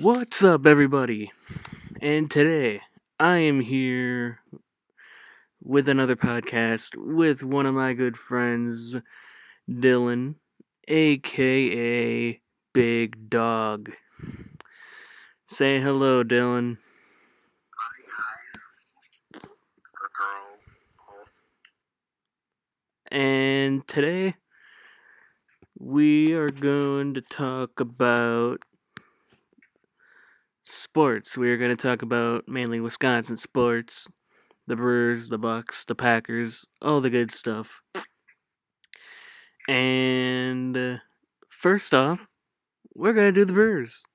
What's up, everybody? And today I am here with another podcast with one of my good friends, Dylan, aka Big Dog. Say hello, Dylan. Hi guys, or girls, both. And today we are going to talk about sports. We are going to talk about mainly Wisconsin sports, the Brewers, the Bucks, the Packers, all the good stuff. And first off, we're going to do the Brewers.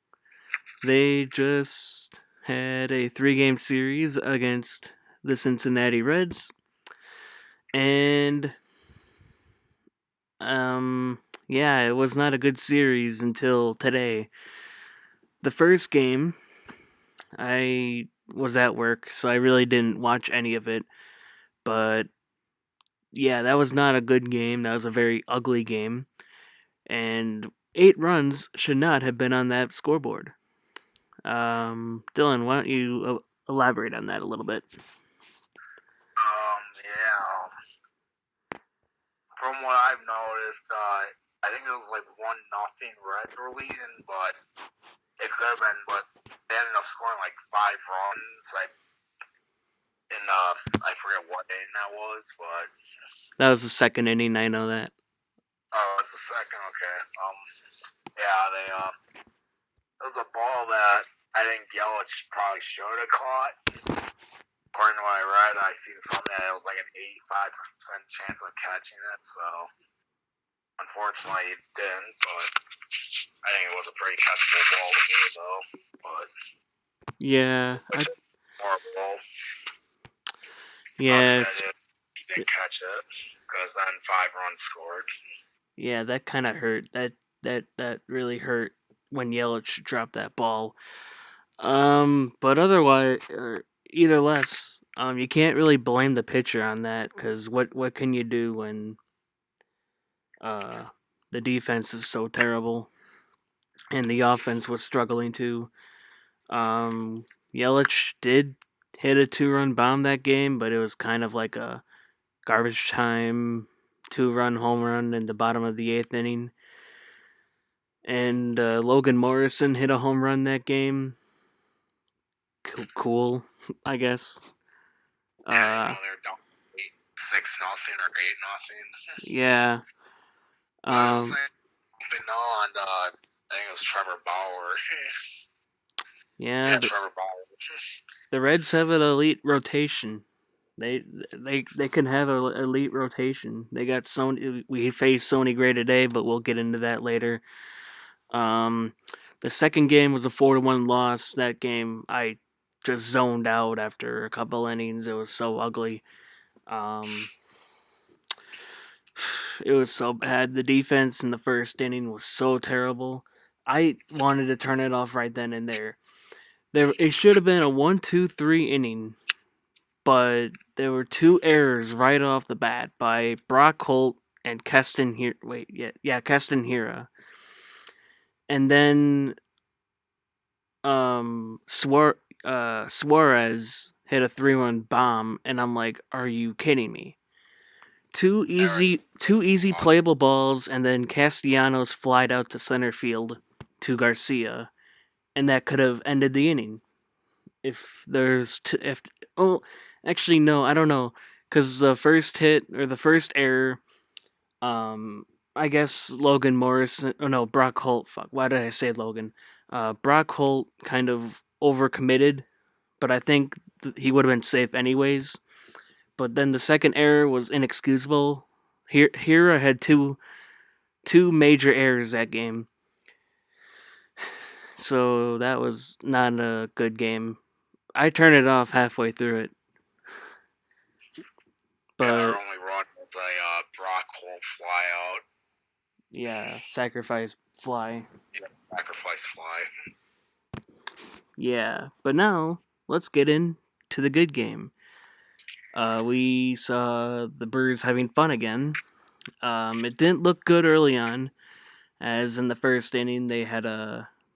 They just had a 3-game series against the Cincinnati Reds. And, yeah, it was not a good series until today. The first game, I was at work, so I really didn't watch any of it. But, yeah, that was not a good game. That was a very ugly game. And 8 runs should not have been on that scoreboard. Dylan, why don't you elaborate on that a little bit? Yeah. From what I've noticed, I think it was like 1-0 Reds were leading, but it could have been. But they ended up scoring like 5 runs. I forget what inning that was, but That was the second inning. I know that. oh, it was the second. Okay. Yeah, it was a ball that I think Yelich probably should have caught. According to what I read, I seen something that it was like an 85% chance of catching it. So unfortunately, it didn't. But I think it was a pretty catchable ball to me, though. But Yeah, which is horrible. Sucks yeah, that he didn't catch it because then 5 runs scored. yeah. That kind of hurt. That really hurt when Yelich dropped that ball. But otherwise, or either less, you can't really blame the pitcher on that because what can you do when uh the defense is so terrible and the offense was struggling too. Yelich did hit a 2-run bomb that game, but it was kind of like a garbage time 2-run home run in the bottom of the 8th inning. And Logan Morrison hit a home run that game. Cool, I guess. Yeah, they're down 6-0 or 8-0. Yeah. But it was Um, nice on. I think it was Trevor Bauer. yeah. Yeah, Trevor Bauer. The Reds have an elite rotation. They can have an elite rotation. They got Sony. We faced Sony Gray today, but we'll get into that later. Um, the second game was a 4-1 loss. That game I just zoned out after a couple innings. It was so ugly. It was so bad. The defense in the first inning was so terrible. I wanted to turn it off right then and there. It should have been a 1-2-3 inning, but there were 2 errors right off the bat by Brock Holt and Keston here. Wait, Keston Hira. And then Suarez hit a 3-1 bomb, and I'm like, are you kidding me? Two easy playable balls, and then Castellanos flied out to center field to Garcia, and that could have ended the inning. If there's if oh, actually no, I don't know, because the first hit or the first error, I guess Logan Morrison. Oh no, Brock Holt. Fuck, why did I say Logan? Brock Holt kind of overcommitted, but I think he would have been safe anyways. But then the second error was inexcusable. Here I had two major errors that game, so that was not a good game. I turned it off halfway through it, Yeah, our but only run was a Brock Holt fly out. yeah, sacrifice fly. Yeah, sacrifice fly. Yeah, but now let's get into the good game. We saw the Brewers having fun again. It didn't look good early on, as in the first inning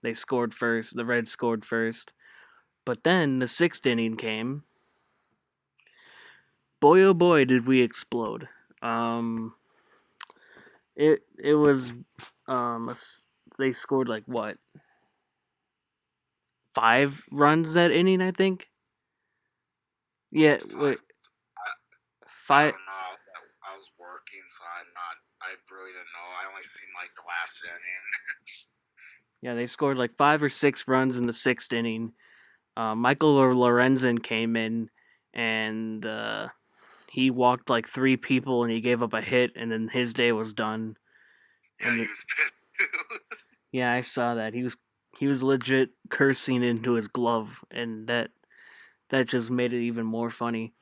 They scored first. The Reds scored first. But then the sixth inning came. Boy, oh boy, did we explode. Um, it was they scored like what 5 runs that inning, I think. Yeah, wait, I five. don't know. I was working, so I really didn't know. I only seen like the last inning. Yeah, they scored like 5 or 6 runs in the sixth inning. Michael Lorenzen came in and he walked like 3 people and he gave up a hit, and then his day was done. Yeah, And he was pissed too. yeah, I saw that he was legit cursing into his glove, and that just made it even more funny.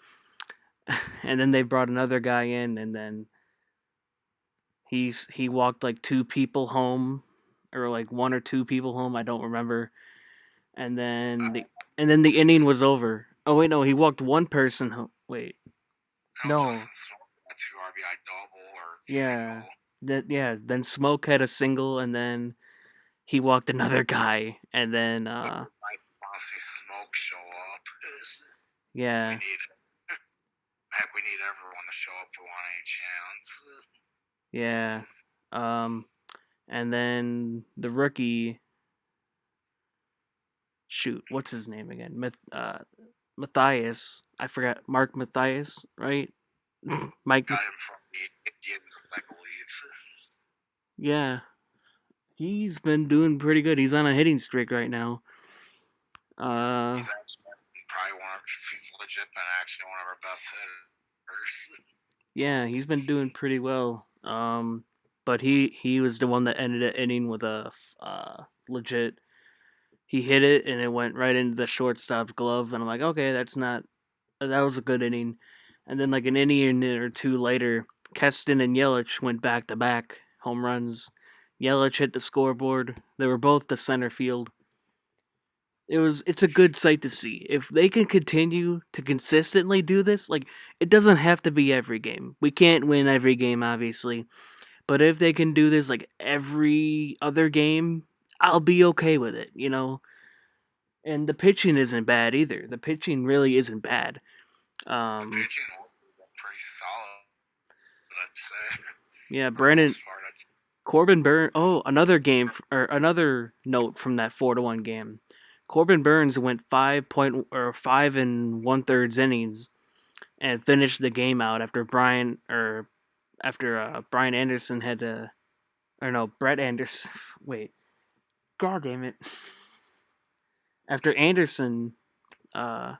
And then they brought another guy in, and then he walked like 2 people home, or like 1 or 2 people home. I don't remember. And then the inning was over. Oh wait, no, he walked one person home. Wait, I know no, Justin Smoke a 2 RBI double or yeah, single. Then Smoke had a single, and then he walked another guy, and then Nice to see Smoke show up. We yeah, need it. Heck, we need everyone to show up who want any chance. yeah, um, and then the rookie. Shoot, what's his name again? Matthias. I forgot. Mark Matthias, right? Mike. Got him from the Indians, I believe. Yeah, he's been doing pretty good. He's on a hitting streak right now. Uh, He's actually probably he's legit been actually one of our best hitters. yeah, he's been doing pretty well. But he was the one that ended the inning with a legit. He hit it and it went right into the shortstop's glove, and I'm like, okay, that was a good inning. And then like an inning or two later, Keston and Yelich went back to back home runs. Yelich hit the scoreboard. They were both to center field. It's a good sight to see. If they can continue to consistently do this, like it doesn't have to be every game. We can't win every game, obviously. But if they can do this like every other game, I'll be okay with it. And the pitching isn't bad either. The pitching really isn't bad. The Um, pitching was pretty solid, I'd say. yeah, For the Brandon most part, Corbin Burns. Oh, another game or another note from that 4-1 game. Corbin Burns went 5.1/3 innings and finished the game out after Brian Anderson had to, or no, Brett Anderson. Wait, God damn it! After Anderson uh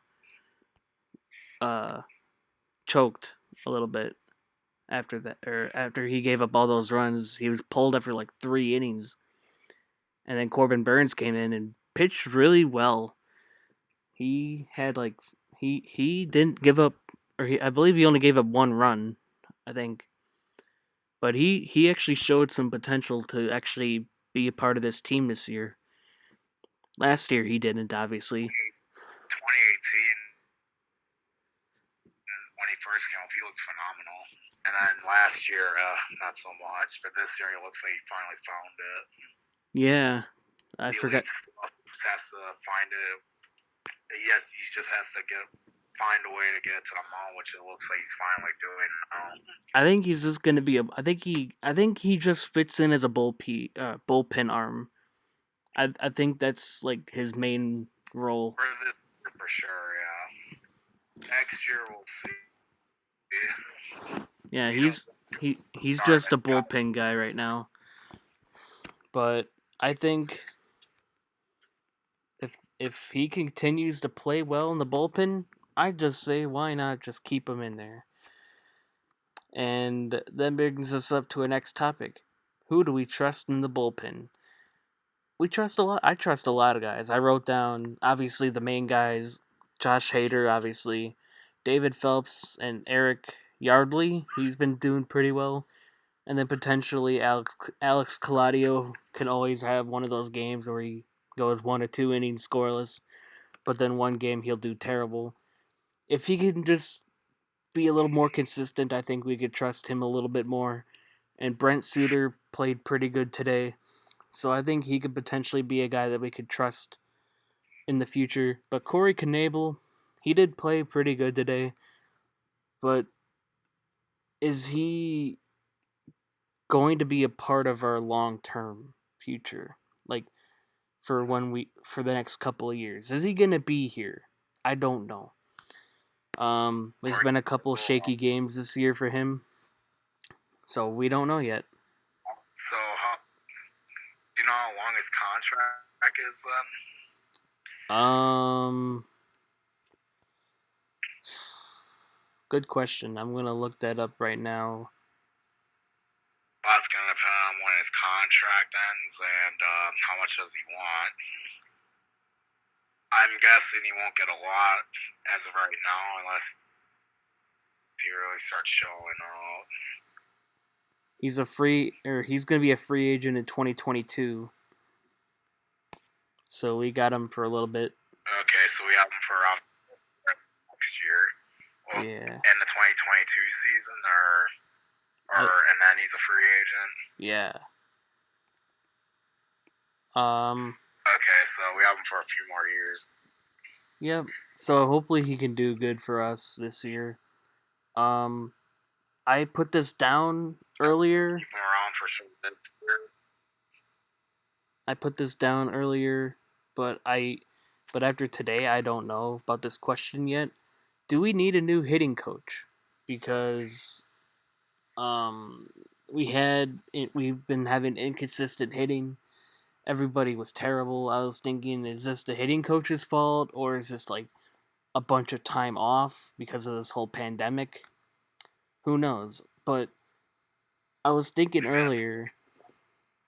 uh choked a little bit after that, or after he gave up all those runs, he was pulled after like 3 innings, and then Corbin Burns came in and pitched really well. He had like he didn't give up, or I believe he only gave up 1 run, I think. But he actually showed some potential to actually be a part of this team this year. Last year he didn't, obviously. 2018, when he first came up, he looked phenomenal. And then last year, not so much. But this year, he looks like he finally found it. Yeah, I The forgot. elite stuff has to find it. He just has to find a way to get it to the mound, which it looks like he's finally doing now. I think he's just gonna be a. I think he just fits in as a bullpen arm. I think that's like his main role. For this year, for sure, yeah. Next year, we'll see. Yeah, You know, he's sorry, just a bullpen guy right now. But I think if he continues to play well in the bullpen, I'd just say why not just keep him in there. And that brings us up to our next topic. Who do we trust in the bullpen? We trust a lot. I trust a lot of guys. I wrote down obviously the main guys: Josh Hader, obviously, David Phelps, and Eric Yardley. He's been doing pretty well. And then potentially Alex Claudio can always have one of those games where he goes 1 or 2 innings scoreless, but then one game he'll do terrible. If he can just be a little more consistent, I think we could trust him a little bit more. And Brent Suter played pretty good today. So I think he could potentially be a guy that we could trust in the future. But Corey Knebel, he did play pretty good today. But is he going to be a part of our long-term future? Like for the next couple of years. Is he going to be here? I don't know. There's been a couple shaky games this year for him. So we don't know yet. So, do you know how long his contract is then? Good question. I'm gonna look that up right now. That's going to depend on when his contract ends and how much does he want. I'm guessing he won't get a lot as of right now unless he really starts showing out. He's gonna be a free agent in 2022. So we got him for a little bit. Okay, so we have him for next year. Well, Yeah. In the 2022 season, and then he's a free agent. Yeah. Okay, so we have him for a few more years. Yep. So hopefully he can do good for us this year. I put this down earlier. Keep him around for sure this year. I put this down earlier, but after today I don't know about this question yet. Do we need a new hitting coach? Because we've been having inconsistent hitting. Everybody was terrible. I was thinking, is this the hitting coach's fault, or is this like a bunch of time off because of this whole pandemic? Who knows? But I was thinking earlier.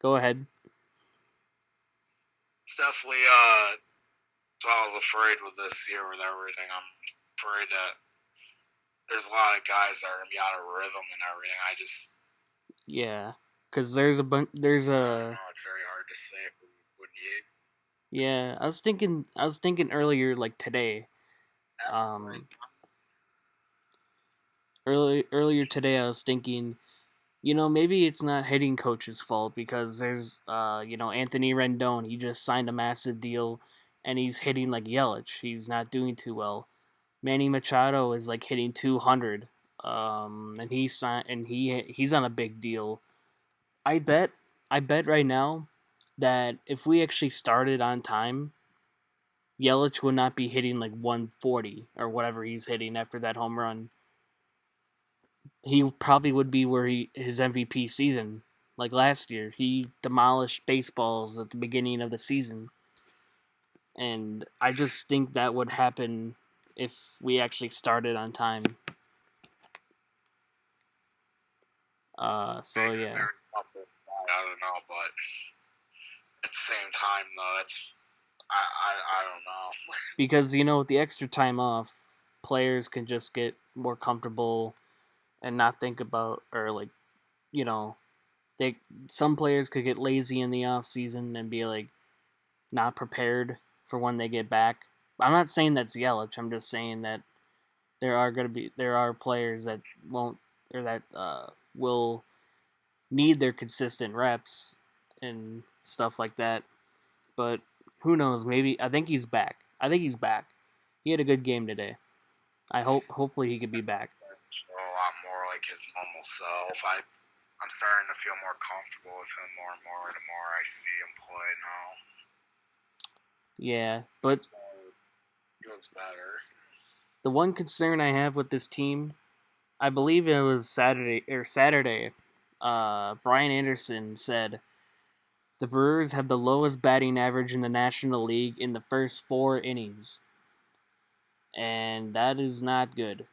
Go ahead. It's definitely so I was afraid with this year with everything. I'm afraid that there's a lot of guys that are gonna be out of rhythm and everything. Yeah, because there's a bunch. There's I don't a know. It's very hard to say if we would need. yeah. I was thinking earlier, like today. Earlier today, I was thinking, maybe it's not hitting coach's fault because there's, Anthony Rendon. He just signed a massive deal, and he's hitting like Yelich. He's not doing too well. Manny Machado is like hitting 200, and he's on a big deal. I bet right now that if we actually started on time, Yelich would not be hitting like 140 or whatever he's hitting after that home run. He probably would be where his MVP season, like last year. He demolished baseballs at the beginning of the season, and I just think that would happen if we actually started on time. So yeah. I don't know, but at the same time, though, I don't know. Because with the extra time off, players can just get more comfortable and not think about, or like, you know, some players could get lazy in the off season and be like not prepared for when they get back. I'm not saying that's Yelich. I'm just saying that there are players that won't, or that will need their consistent reps and stuff like that. But who knows? Maybe I think he's back. He had a good game today. Hopefully he could be back. A lot more like his normal self. I'm starting to feel more comfortable with him more and more the more I see him play now. Yeah, but He looks better. the one concern I have with this team, I believe it was Saturday. Brian Anderson said the Brewers have the lowest batting average in the National League in the first 4 innings, and that is not good.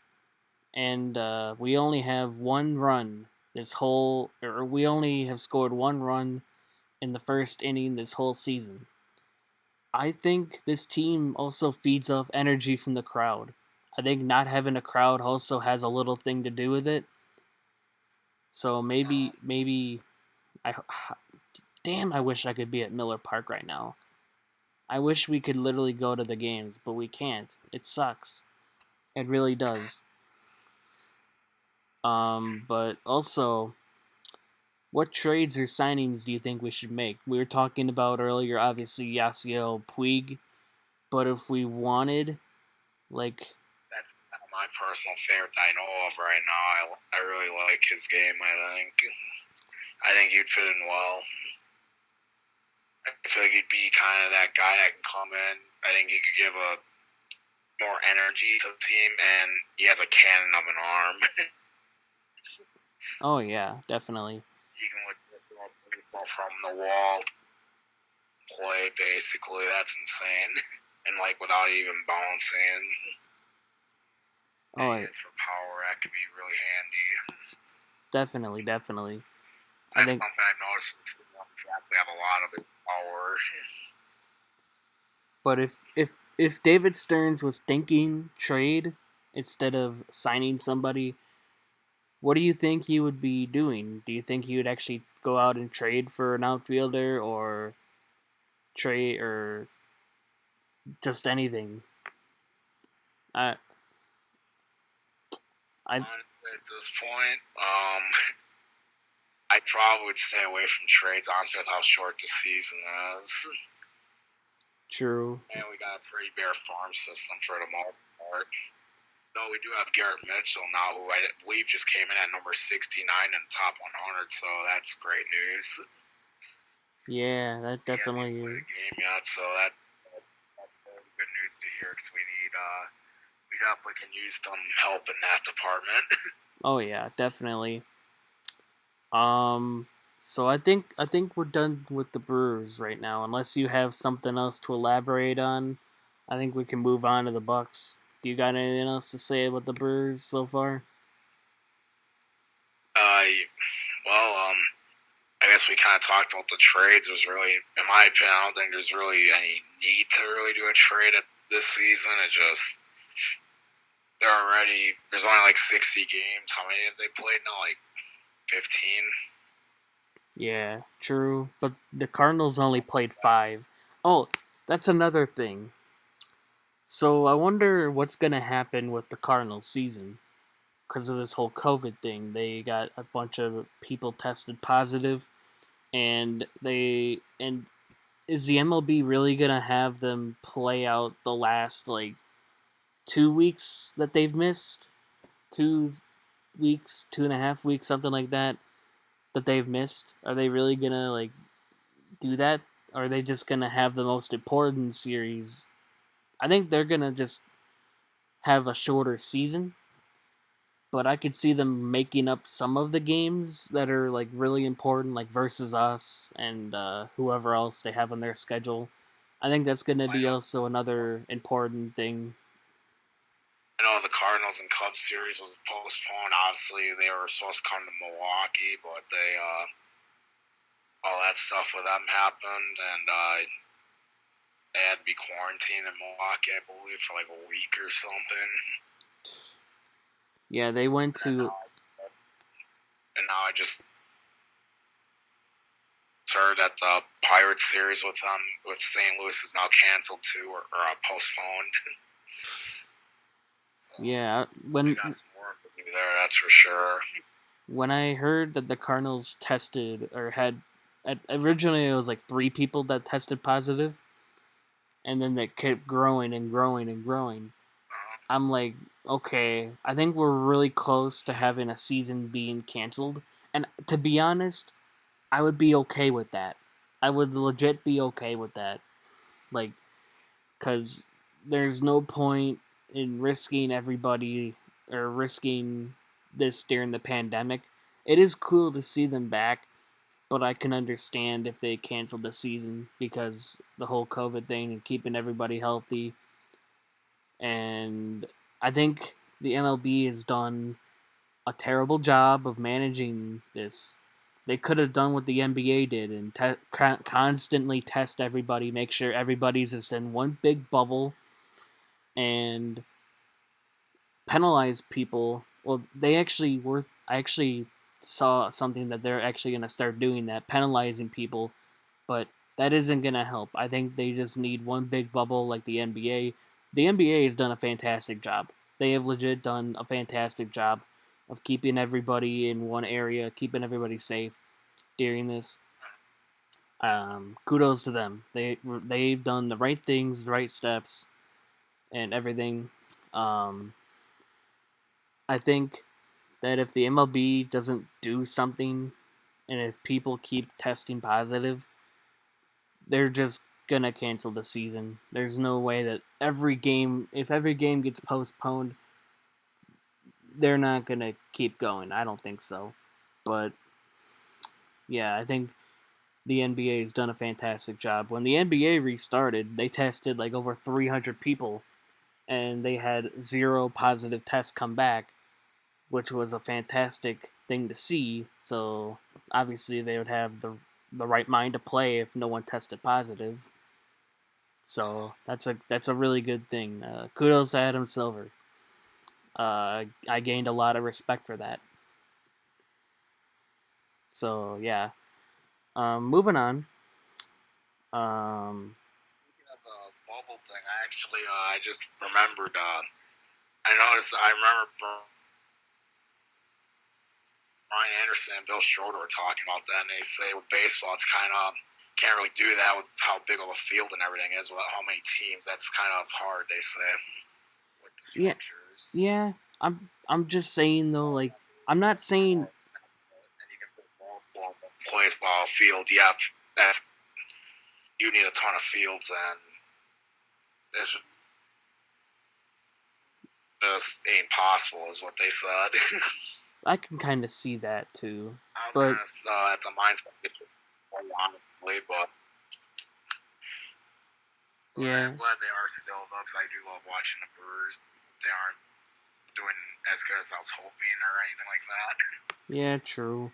And we only have one run we only have scored one run in the first inning this whole season. I think this team also feeds off energy from the crowd. I think not having a crowd also has a little thing to do with it. So maybe I damn, I wish I could be at Miller Park right now. I wish we could literally go to the games, but we can't. It sucks. It really does. But also What trades or signings do you think we should make? We were talking about earlier, obviously Yasiel Puig, but if we wanted, like, That's my personal favorite I know of right now. I really like his game. I think he'd fit in well. I feel like he'd be kind of that guy that can come in. I think he could give a more energy to the team, and he has a cannon of an arm. oh yeah, definitely. He can throw a baseball from the wall, play basically. That's insane, and like without even bouncing. Oh, And he hits for power. That could be really handy. definitely, definitely. I That's think, something I've noticed. We have a lot of it power. but if David Stearns was thinking trade instead of signing somebody, what do you think he would be doing? Do you think he would actually go out and trade for an outfielder or trade or just anything? I I At this point, I probably would stay away from trades, honestly, with how short the season is. true. And we got a pretty bare farm system for the most part. Though we do have Garrett Mitchell now, who I believe just came in at number 69 in the top 100, so that's great news. Yeah, that He hasn't definitely even played is. a game yet, so that's good news to hear because we definitely can use some help in that department. Oh yeah, definitely. Um so I think we're done with the Brewers right now. Unless you have something else to elaborate on, I think we can move on to the Bucks. Do you got anything else to say about the Brewers so far? uh, well, I guess we kind of talked about the trades. There's really, in my opinion, I don't think there's really any need to really do a trade at this season. It just there's only like 60 games. How many have they played now? Like 15. Yeah, true. But the Cardinals only played 5. Oh, that's another thing. So I wonder what's going to happen with the Cardinals season because of this whole COVID thing. They got a bunch of people tested positive, and is the MLB really gonna have them play out the last like 2 weeks that they've missed? 2 weeks, 2.5 weeks, something like that that they've missed. Are they really gonna like do that? Or are they just gonna have the most important series? I think they're gonna just have a shorter season, but I could see them making up some of the games that are like really important, like versus us and whoever else they have on their schedule. I think that's going to I be know, also another important thing. I know the Cardinals and Cubs series was postponed. Obviously, they were supposed to come to Milwaukee, but all that stuff with them happened, and they had to be quarantined in Milwaukee, I believe, for like a week or something. Yeah, they went And to. now I just heard that the Pirates series with St. Louis is now canceled too, or postponed. So Yeah, we got some work to do there, that's for sure. when I heard that the Cardinals tested or had. Originally, it was like 3 people that tested positive, and then they kept growing and growing and growing. I'm like, okay, I think we're really close to having a season being canceled. And to be honest, I would be okay with that. I would legit be okay with that. Like, because there's no point in risking everybody or risking this during the pandemic. It is cool to see them back, but I can understand if they canceled the season because the whole COVID thing and keeping everybody healthy. And I think the MLB has done a terrible job of managing this. They could have done what the NBA did and constantly test everybody, make sure everybody's just in one big bubble, and penalize people. Well, they actually were. I actually saw something that they're actually going to start doing that, penalizing people, but that isn't going to help. I think they just need one big bubble like the NBA. The NBA has done a fantastic job. They have legit done a fantastic job of keeping everybody in one area, keeping everybody safe. during this. Kudos to them. They've done the right things, the right steps, and everything. Um, I think that if the MLB doesn't do something, and if people keep testing positive, they're just gonna cancel the season. There's no way that if every game gets postponed, they're not gonna keep going. I don't think so. But yeah, I think the NBA has done a fantastic job. When the NBA restarted, they tested like over 300 people, and they had zero positive tests come back, which was a fantastic thing to see. So obviously they would have the right mind to play if no one tested positive. So that's a really good thing. Kudos to Adam Silver. I gained a lot of respect for that. So yeah. Moving on. Speaking of the bubble thing, I just remembered. I remember Brian Anderson and Bill Schroeder were talking about that, and they say with baseball, it's kind of can't really do that with how big of a field and everything is, with how many teams. That's kind of hard, they say, with the Yeah, structures. yeah. I'm just saying though, like I'm not saying And you can put multiple place ball field. Yeah, that's you need a ton of fields, and it's just ain't possible, is what they said. I can kind of see that too, I was but kind of that's a mindset, honestly, but yeah, I'm glad they are still though, because I do love watching the Brewers. They aren't doing as good as I was hoping or anything like that. yeah, true.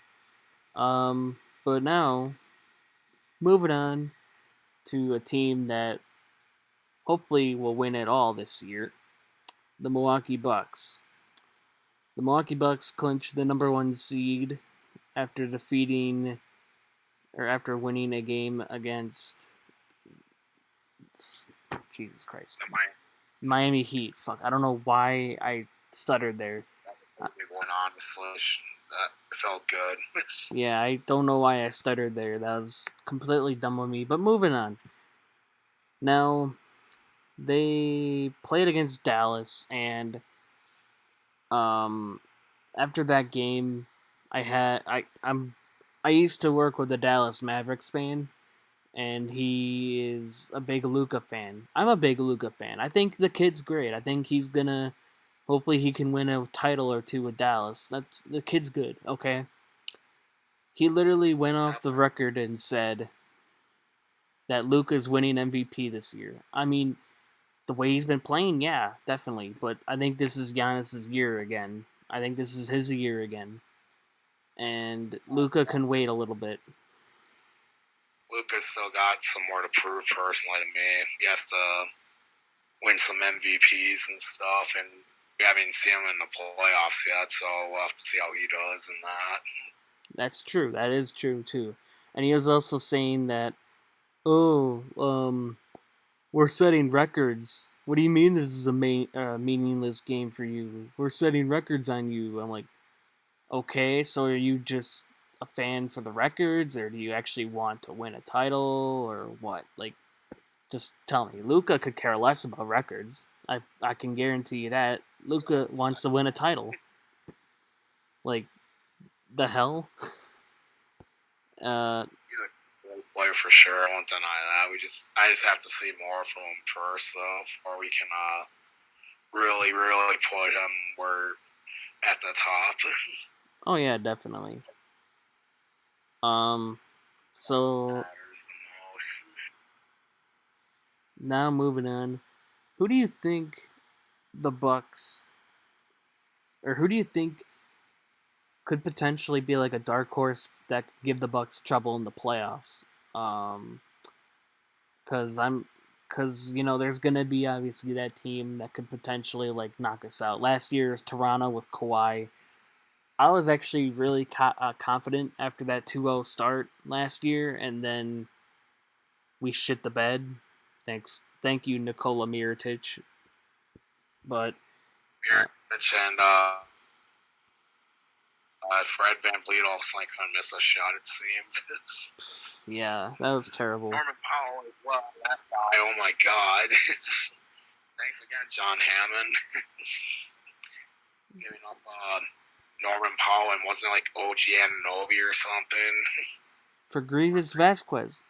But now moving on to a team that hopefully will win it all this year, the Milwaukee Bucks. The Milwaukee Bucks clinched the number one seed after after winning a game against Jesus Christ, The Miami Miami Heat. Fuck, I don't know why I stuttered there. went honestly. That felt good. Yeah, I don't know why I stuttered there. That was completely dumb of me. But moving on. Now, they played against Dallas, and um, after that game, I used to work with a Dallas Mavericks fan, and he is a big Luca fan. I'm a big Luca fan. I think the kid's great. I think he's gonna hopefully he can win a title or two with Dallas. That's the kid's good. Okay. He literally went off the record and said that Luka's winning MVP this year. I mean, the way he's been playing, yeah, definitely. But I think this is Giannis's year again. I think this is his year again. And Luka can wait a little bit. Luka's still got some more to prove personally to me. He has to win some MVPs and stuff, and we haven't seen him in the playoffs yet, so we'll have to see how he does in that. That's true. That is true too. And he was also saying that, oh, we're setting records. What do you mean this is a meaningless game for you? We're setting records on you. I'm like, okay, so are you just a fan for the records, or do you actually want to win a title, or what? Like, just tell me. Luca could care less about records. I can guarantee you that. Luca wants to win a title. Like, the hell? He's a great player for sure. I won't deny that. I just have to see more from him first, though, before we can really, really put him where at the top. Oh yeah, definitely. Um, so Matters the most. now moving on. Who do you think the Bucks, or who do you think could potentially be like a dark horse that could give the Bucks trouble in the playoffs? Um, because there's gonna be obviously that team that could potentially like knock us out. Last year's Toronto with Kawhi. I was actually really confident after that 2-0 start last year, and then we shit the bed. Thank you, Nikola Mirotic. But Mirich and Fred Van Vliet all of a sudden couldn't miss a shot, it seemed. Yeah, that was terrible. Norman Powell as well. That guy, oh my god. Thanks again, John Hammond. Giving up Norman Powell and wasn't it like OG Anunoby or something? For Grievous Vasquez.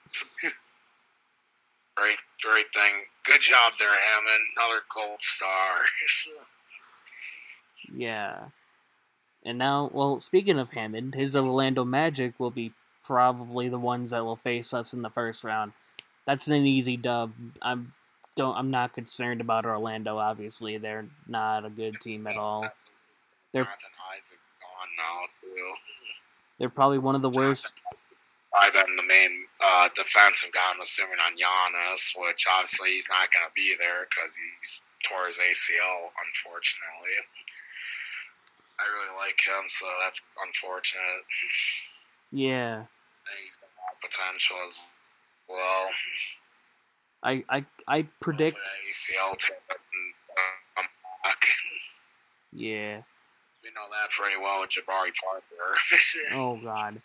Great thing. Good job there, Hammond. Another gold star. Yeah. And now, well, speaking of Hammond, his Orlando Magic will be probably the ones that will face us in the first round. That's an easy dub. I'm not concerned about Orlando. Obviously, they're not a good team at all. They're Jonathan Isaac gone now too. They're probably one of the worst. I've been the main defensive guy, I'm assuming, on Giannis, which obviously he's not going to be there because he's tore his ACL, unfortunately. I really like him, so that's unfortunate. Yeah. And he's got a lot of potential as well. I predict ACL to come back. Yeah. We know that pretty well with Jabari Parker. Oh God.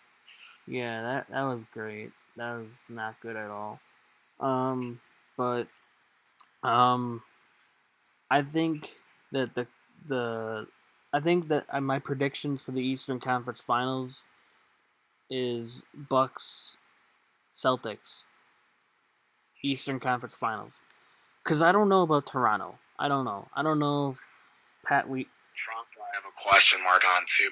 Yeah, that was great. That was not good at all. But I think that my predictions for the Eastern Conference Finals is Bucks Celtics Eastern Conference Finals. Cause I don't know about Toronto. I don't know. I don't know if Toronto, I have a question mark on too.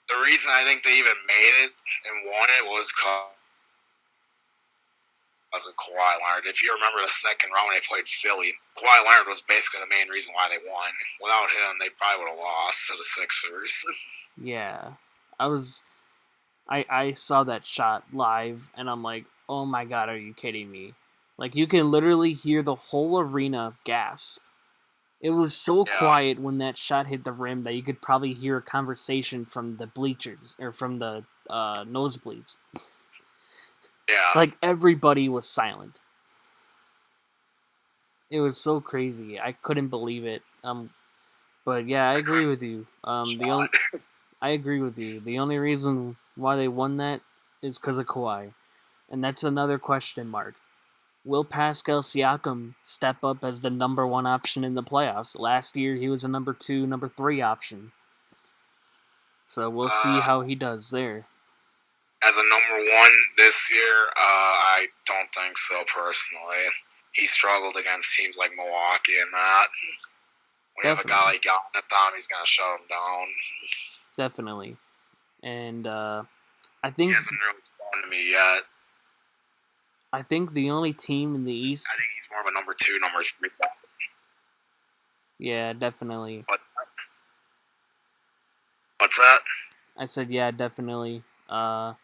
The reason I think they even made it and won it was because of Kawhi Leonard. If you remember the second round when they played Philly, Kawhi Leonard was basically the main reason why they won. Without him, they probably would have lost to the Sixers. Yeah. I saw that shot live and I'm like, oh my God, are you kidding me? Like you can literally hear the whole arena gasp. It was so quiet when that shot hit the rim that you could probably hear a conversation from the bleachers or from the nosebleeds. Yeah. Like everybody was silent. It was so crazy. I couldn't believe it. But yeah, I agree with you. I agree with you. The only reason why they won that is because of Kawhi, and that's another question mark. Will Pascal Siakam step up as the number one option in the playoffs? Last year he was a number 2, number 3 option. So we'll see how he does there. As a number 1 this year, I don't think so personally. He struggled against teams like Milwaukee and that. When you have a guy like Giannis on, he's going to shut him down. Definitely. And I think he hasn't really gone to me yet. I think the only team in the East. I think he's more of a number 2, number 3 guy. Yeah, definitely. What's that? I said yeah, definitely. But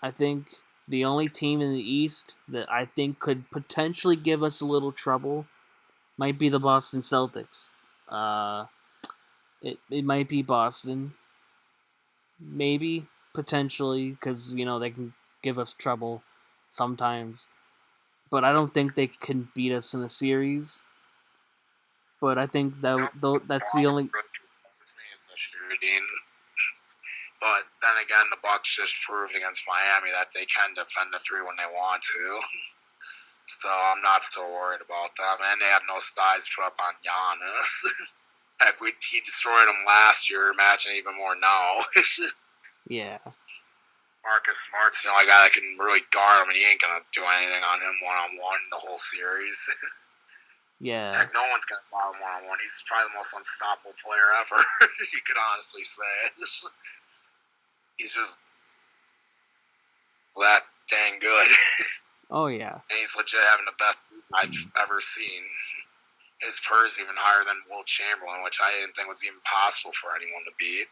I think the only team in the East that I think could potentially give us a little trouble might be the Boston Celtics. It might be Boston. Maybe, potentially, because, they can give us trouble sometimes. But I don't think they can beat us in a series. But I think that's the only... But then again, the Bucks just proved against Miami that they can defend the 3 when they want to. So I'm not so worried about them. And they have no size put up on Giannis. Heck, he destroyed them last year. Imagine even more now. Yeah. Marcus Smart's the only guy that can really guard him, and he ain't going to do anything on him one-on-one the whole series. Yeah. Heck, no one's going to guard him one-on-one. He's probably the most unstoppable player ever. You could honestly say it. He's just that dang good. Oh, yeah. And he's legit having the best I've ever seen. His PER is even higher than Will Chamberlain, which I didn't think was even possible for anyone to beat.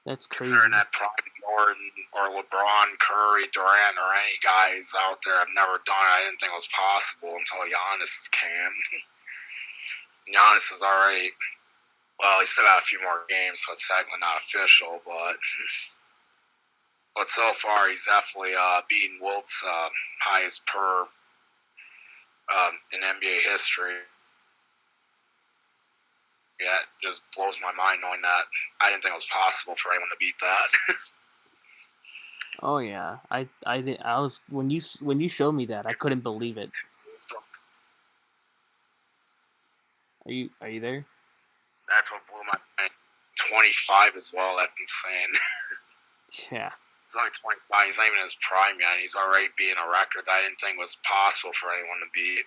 That's crazy. Considering that probably Jordan or LeBron, Curry, Durant, or any guys out there have never done it, I didn't think it was possible until Giannis came. Giannis is already, well, he's still got a few more games, so it's technically not official, but so far he's definitely beaten Wilt's highest PER in NBA history. Yeah, it just blows my mind knowing that. I didn't think it was possible for anyone to beat that. Oh yeah, I was when you showed me that I couldn't believe it. So Are you there? that's what blew my mind. 25 as well. That's insane. Yeah. He's only 25. He's not even in his prime yet. He's already beating a record that I didn't think was possible for anyone to beat.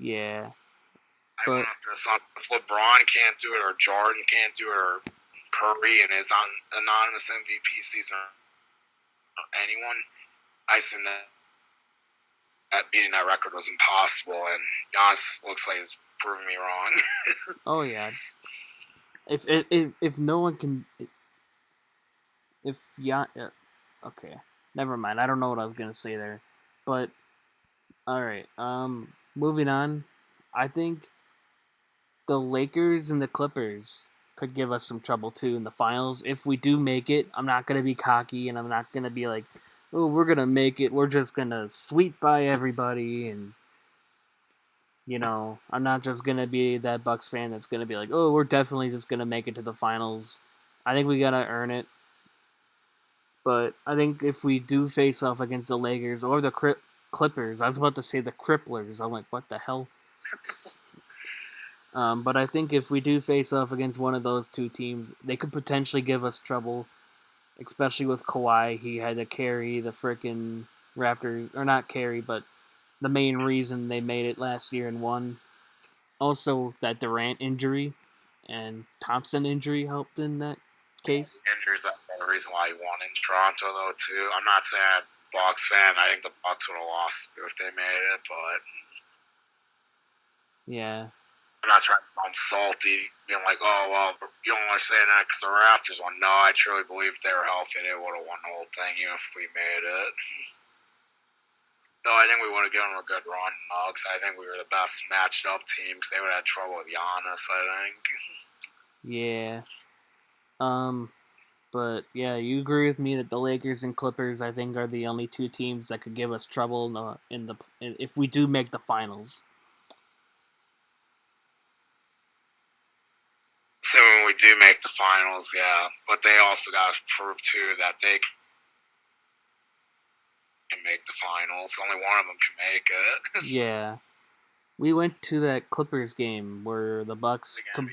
Yeah. I But went up to this on if LeBron can't do it, or Jordan can't do it, or Curry in his anonymous MVP season, or anyone, I assume that beating that record was impossible. And Giannis looks like he's proving me wrong. oh yeah, if no one can, if yeah, okay, never mind. I don't know what I was gonna say there, but all right. Moving on. I think the Lakers and the Clippers could give us some trouble too in the finals if we do make it. I'm not gonna be cocky and I'm not gonna be like, oh, we're gonna make it. We're just gonna sweep by everybody and I'm not just gonna be that Bucks fan that's gonna be like, oh, we're definitely just gonna make it to the finals. I think we gotta earn it. But I think if we do face off against the Lakers or the Clippers, I was about to say the Cripplers. I'm like, what the hell? But I think if we do face off against one of those two teams, they could potentially give us trouble, especially with Kawhi. He had to carry the frickin' Raptors, or not carry, but the main reason they made it last year and won. Also, that Durant injury and Thompson injury helped in that case. Injuries are the reason why he won in Toronto, though. Too. I'm not saying as a Bucks fan, I think the Bucks would have lost if they made it, but Yeah. I'm not trying to sound salty, being like, oh, well, you don't want to say that because the Raptors won. No, I truly believe if they were healthy, they would have won the whole thing, even if we made it. Though I think we would have given them a good run, because I think we were the best matched up team, because they would have had trouble with Giannis, I think. Yeah. But yeah, you agree with me that the Lakers and Clippers, I think, are the only two teams that could give us trouble in the if we do make the finals. So when we do make the finals, yeah. But they also got to prove, too, that they can make the finals. Only one of them can make it. Yeah, we went to that Clippers game where the Bucks. Be LeBron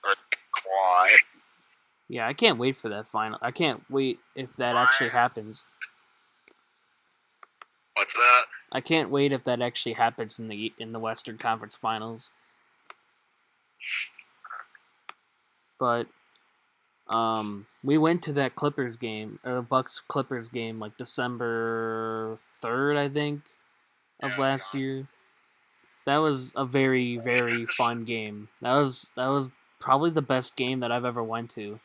or Kawhi. Yeah, I can't wait for that final. I can't wait if that actually happens. What's that? I can't wait if that actually happens in the Western Conference Finals. But we went to that Clippers game or Bucks Clippers game like December 3rd, I think, of last year. That was a very very fun game. That was probably the best game that I've ever went to.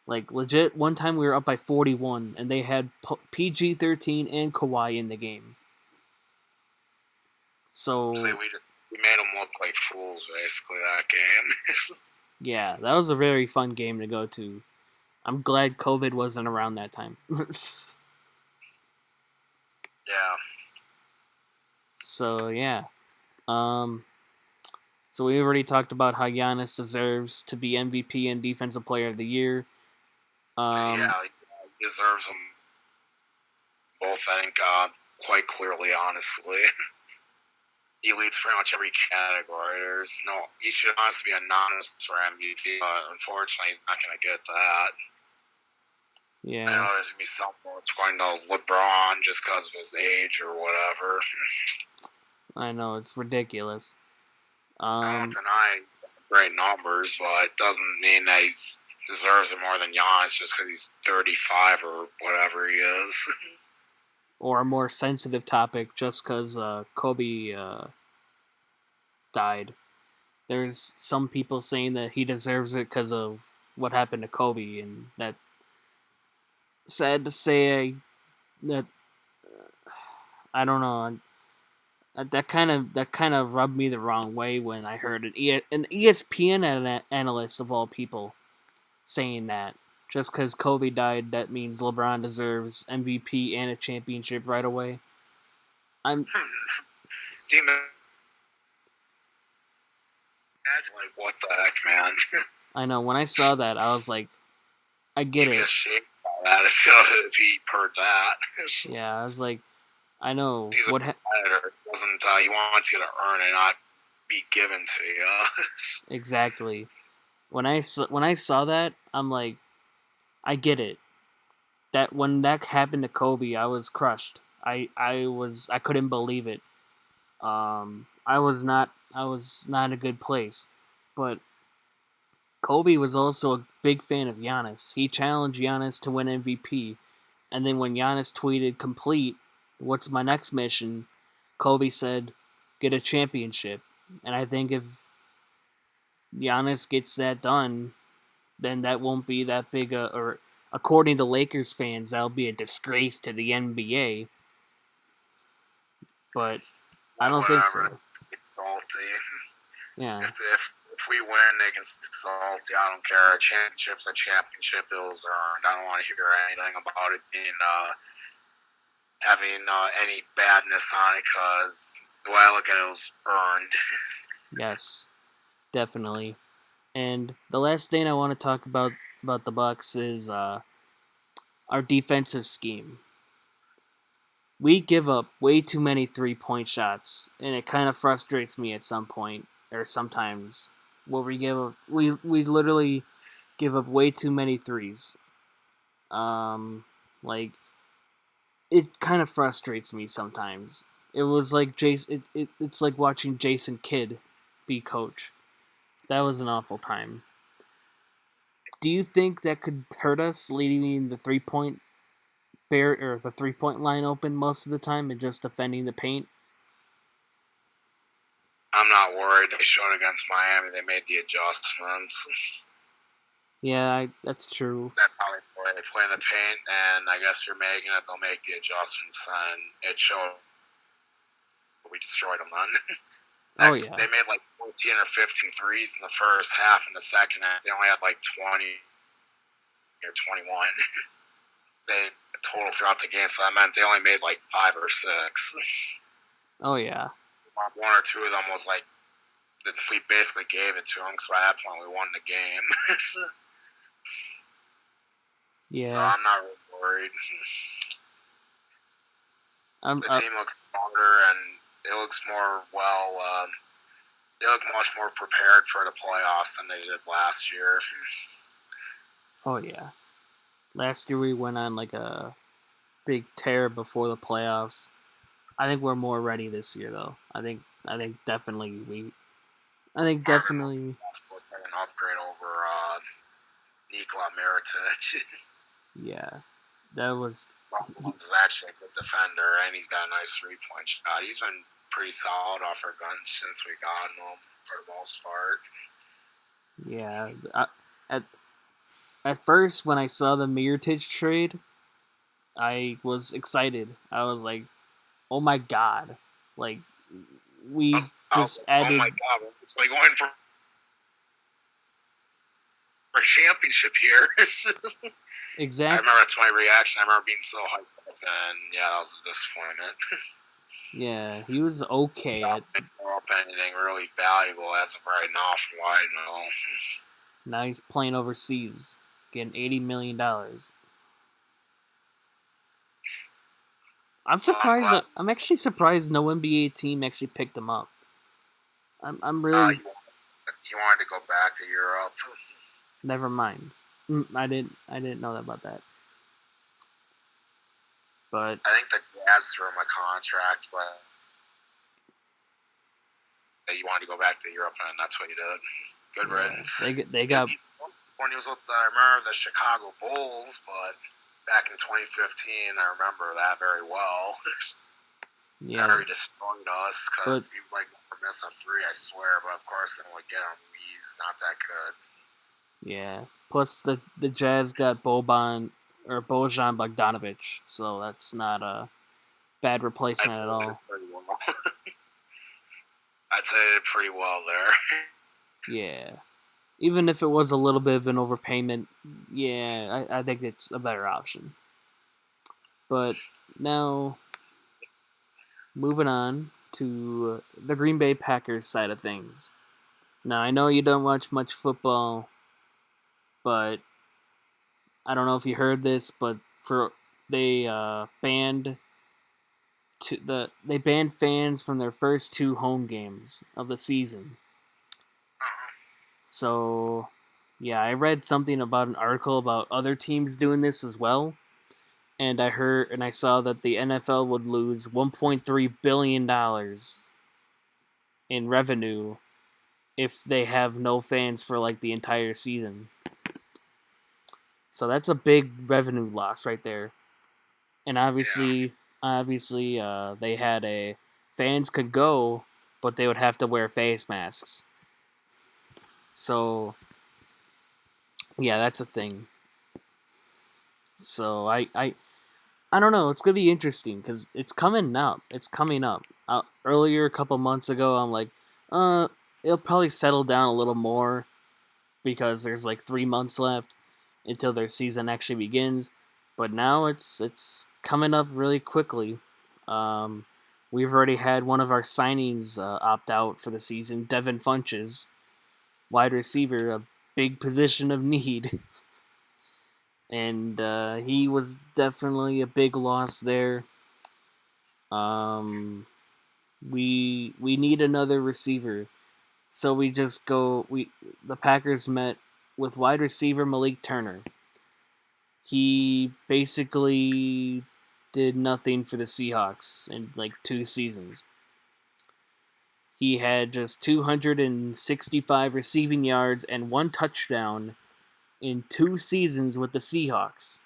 Like legit, one time we were up by 41 and they had PG-13 and Kawhi in the game. So we made them look like fools basically that game. yeah, that was a very fun game to go to. I'm glad COVID wasn't around that time. Yeah. So yeah. So we already talked about how Giannis deserves to be MVP and Defensive Player of the Year. Yeah, he deserves them both, I think, quite clearly, honestly. He leads pretty much every category. He should honestly be anonymous for MVP, but unfortunately, he's not going to get that. Yeah. I know there's going to be some votes going to LeBron just because of his age or whatever. I know, it's ridiculous. I don't deny great numbers, but it doesn't mean that he deserves it more than Giannis just because he's 35 or whatever he is. Or a more sensitive topic, just because Kobe died. There's some people saying that he deserves it because of what happened to Kobe, and that sad to say that I don't know. That kind of rubbed me the wrong way when I heard an ESPN analyst of all people saying that just because Kobe died, that means LeBron deserves MVP and a championship right away. imagine, like, what the heck, man? I know. When I saw that, I was like, I get He'd be it. ashamed of that if he heard that. Yeah, I was like, I know He's a what. competitor. He wants you to earn it, not be given to you. Exactly. When I saw that, I'm like, I get it. That when that happened to Kobe, I was crushed. I couldn't believe it. I was not in a good place, but Kobe was also a big fan of Giannis. He challenged Giannis to win MVP, and then when Giannis tweeted complete, what's my next mission? Kobe said, get a championship. And I think if Giannis gets that done, then that won't be that big or according to Lakers fans, that'll be a disgrace to the NBA. But I don't think Whatever. so. It's salty. Yeah. If we win, they can say salty. I don't care. A championship's a championship. It was earned. I don't want to hear anything about it being having any badness on it because the way I look at it, it was earned. Yes, definitely. And the last thing I want to talk about the Bucks is our defensive scheme. We give up way too many 3-point shots, and it kind of frustrates me at some point or sometimes where we literally give up way too many threes. Like it kind of frustrates me sometimes. It was like it's like watching Jason Kidd be coach. That was an awful time. Do you think that could hurt us leaving the 3-point bear or the 3-point line open most of the time and just defending the paint? I'm not worried. They showed against Miami. They made the adjustments. Yeah, that's true. That's how they play. They play in the paint, and I guess you're making it. They'll make the adjustments, and it showed. We destroyed them then. Oh yeah. They made like 14 or 15 threes in the first half. In the second half, they only had like 20 or 21. They total throughout the game, so that meant they only made like 5 or 6. Oh yeah. One or two of them was like we basically gave it to them because by that point we won the game. Yeah. So I'm not really worried. The team looks stronger and it looks more they look much more prepared for the playoffs than they did last year. Oh yeah. Last year we went on like a big tear before the playoffs. I think we're more ready this year though. I think definitely definitely It's like an upgrade over Nikola Mirotic. yeah. That was He's actually a good defender, and he's got a nice 3-point shot. He's been pretty solid off our bench since we got him for the most part. yeah. At first when I saw the Mirotic trade, I was excited. I was like, "Oh my god!" Like we just added. Oh my god, it's like going for a championship here. Exactly. I remember that's my reaction. I remember being so hyped up, and yeah, that was a disappointment. Yeah, he was okay Not at. picking up anything really valuable as of right now, from what I know. Now he's playing overseas, getting $80 million. I'm surprised. I'm actually surprised no NBA team actually picked him up. I'm really. He wanted to go back to Europe. Never mind. I didn't know about that. But I think the Jazz threw him a contract, but he wanted to go back to Europe, and that's what he did. Good riddance. They got when he was with I remember the Chicago Bulls, but back in 2015, I remember that very well. yeah. He destroyed us because he like never missed a 3, I swear. But of course, then we get him. He's not that good. Yeah. Plus the Jazz got Bojan Bogdanovic, so that's not a bad replacement at all. Well. I'd say they did pretty well there. Yeah. Even if it was a little bit of an overpayment, yeah, I think it's a better option. But now, moving on to the Green Bay Packers side of things. Now I know you don't watch much football, but I don't know if you heard this, but for they they banned fans from their first two home games of the season. Uh-huh. So, yeah, I read something about an article about other teams doing this as well, and I saw that the NFL would lose 1.3 billion dollars in revenue if they have no fans for like the entire season. So that's a big revenue loss right there. And Yeah. obviously, they had a fans could go, but they would have to wear face masks. So yeah, that's a thing. So I don't know. It's gonna be interesting because it's coming up. It's coming up. Earlier, a couple months ago, I'm like, uh, it'll probably settle down a little more because there's like 3 months left until their season actually begins. But now it's coming up really quickly. Um, we've already had one of our signings opt out for the season. Devin Funches, wide receiver, a big position of need, and he was definitely a big loss there. Um, we need another receiver, so we just go. We the Packers met with wide receiver Malik Turner. He basically did nothing for the Seahawks in like 2 seasons. He had just 265 receiving yards and one touchdown in 2 seasons with the Seahawks.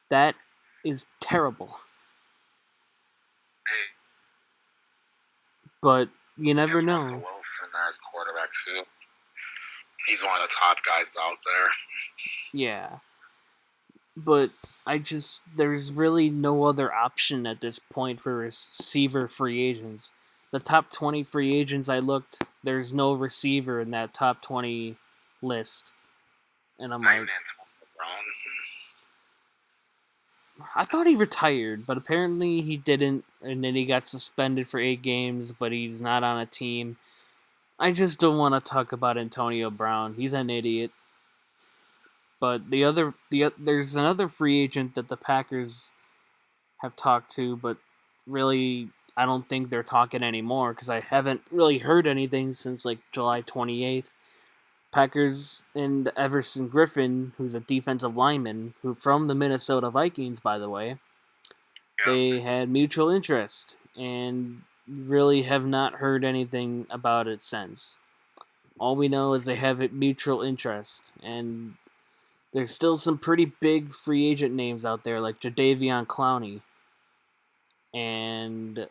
That is terrible. Hey, But you he never has Russell know. Wilson as quarterback too. He's one of the top guys out there. Yeah. But there's really no other option at this point for receiver free agents. The top 20 free agents I looked, there's no receiver in that top 20 list. And I'm Not even like, Antonio Brown. I thought he retired, but apparently he didn't, and then he got suspended for 8 games, but he's not on a team. I just don't want to talk about Antonio Brown. He's an idiot. But there's another free agent that the Packers have talked to, but really I don't think they're talking anymore because I haven't really heard anything since like July 28th. Packers and Everson Griffin, who's a defensive lineman, who from the Minnesota Vikings, by the way, Yeah. they had mutual interest and really have not heard anything about it since. All we know is they have a mutual interest, and there's still some pretty big free agent names out there like Jadeveon Clowney and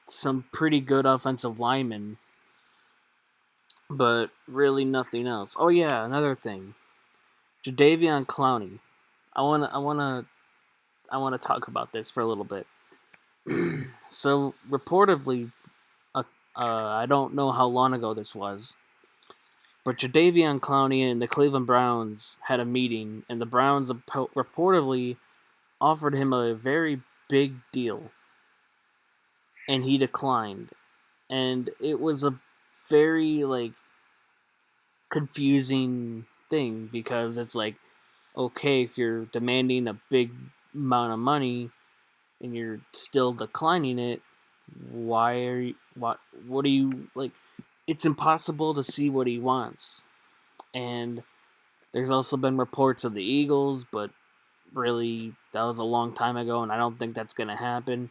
some pretty good offensive linemen, but really nothing else. Oh yeah, another thing, Jadeveon Clowney. I wanna talk about this for a little bit. So reportedly, I don't know how long ago this was, but Jadeveon Clowney and the Cleveland Browns had a meeting, and the Browns reportedly offered him a very big deal, and he declined. And it was a very like confusing thing because it's like, okay, if you're demanding a big amount of money and you're still declining it, why are you what do you like? It's impossible to see what he wants. And there's also been reports of the Eagles, but really that was a long time ago, and I don't think that's gonna happen.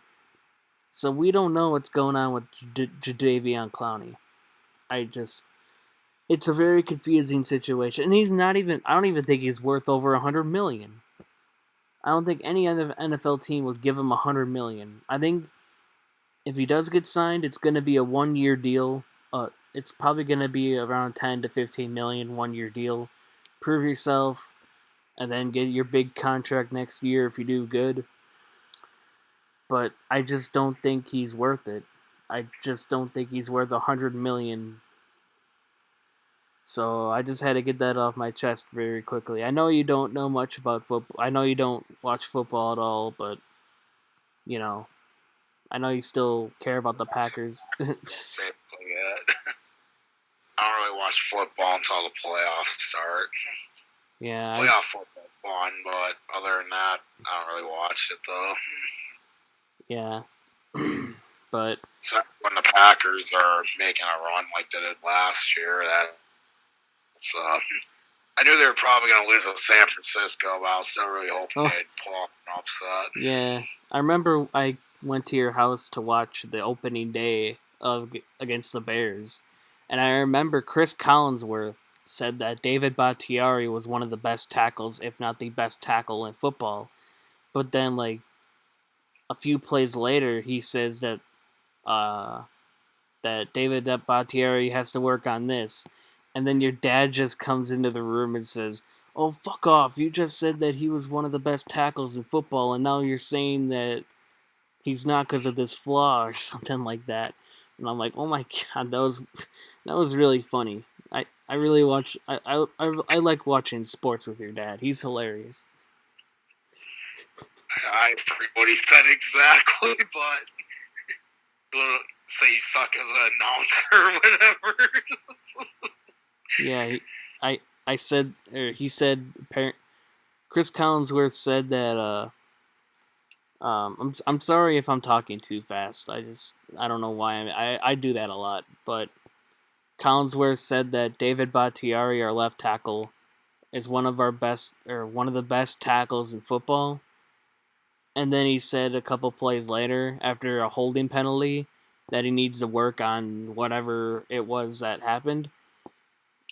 So we don't know what's going on with Jadeveon Clowney. I just it's a very confusing situation, and he's not even. I don't even think he's worth over 100 million. I don't think any other NFL team would give him 100 million. I think if he does get signed, it's going to be a 1 year deal. It's probably going to be around 10 to 15 million 1 year deal. Prove yourself, and then get your big contract next year if you do good. But I just don't think he's worth it. I just don't think he's worth 100 million. So I just had to get that off my chest very quickly. I know you don't know much about football. I know you don't watch football at all, but you know, I know you still care about the Packers. Basically, yeah. don't really watch football until the playoffs start. Yeah, Playoff football fun, but other than that, I don't really watch it though. yeah. But So when the Packers are making a run like they did last year, that's I knew they were probably going to lose to San Francisco, but I was still really hoping they'd pull off an upset. Yeah, I remember I went to your house to watch the opening day of against the Bears, and I remember Chris Collinsworth said that David Bakhtiari was one of the best tackles, if not the best tackle in football. But then, like a few plays later, he says uh, that David Bakhtiari has to work on this, and then your dad just comes into the room and says, "Oh, fuck off! You just said that he was one of the best tackles in football, and now you're saying that he's not because of this flaw or something like that." And I'm like, "Oh my god, that was really funny." I really watch I like watching sports with your dad. He's hilarious. I forget what he said exactly, but he'll say you suck as an announcer or whatever. Yeah, I said, or he said, Chris Collinsworth said that I'm sorry if I'm talking too fast. I don't know why I do that a lot. But Collinsworth said that David Bakhtiari, our left tackle, is one of the best tackles in football. And then he said a couple plays later, after a holding penalty, that he needs to work on whatever it was that happened.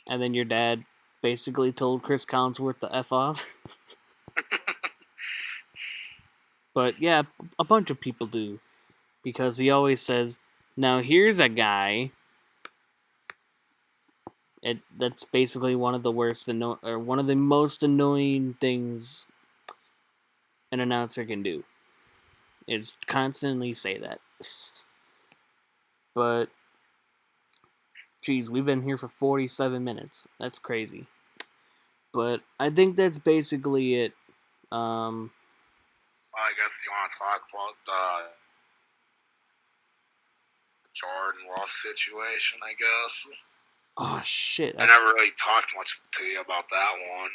And then your dad basically told Chris Collinsworth to F off. But yeah, a bunch of people do. Because he always says, now here's a guy. That's basically one of the one of the most annoying things an announcer can do. Is constantly say that. But geez, we've been here for 47 minutes. That's crazy. But I think that's basically it. Um, Well, I guess you want to talk about the Jordan Love situation, I guess. oh shit! I never really talked much to you about that one.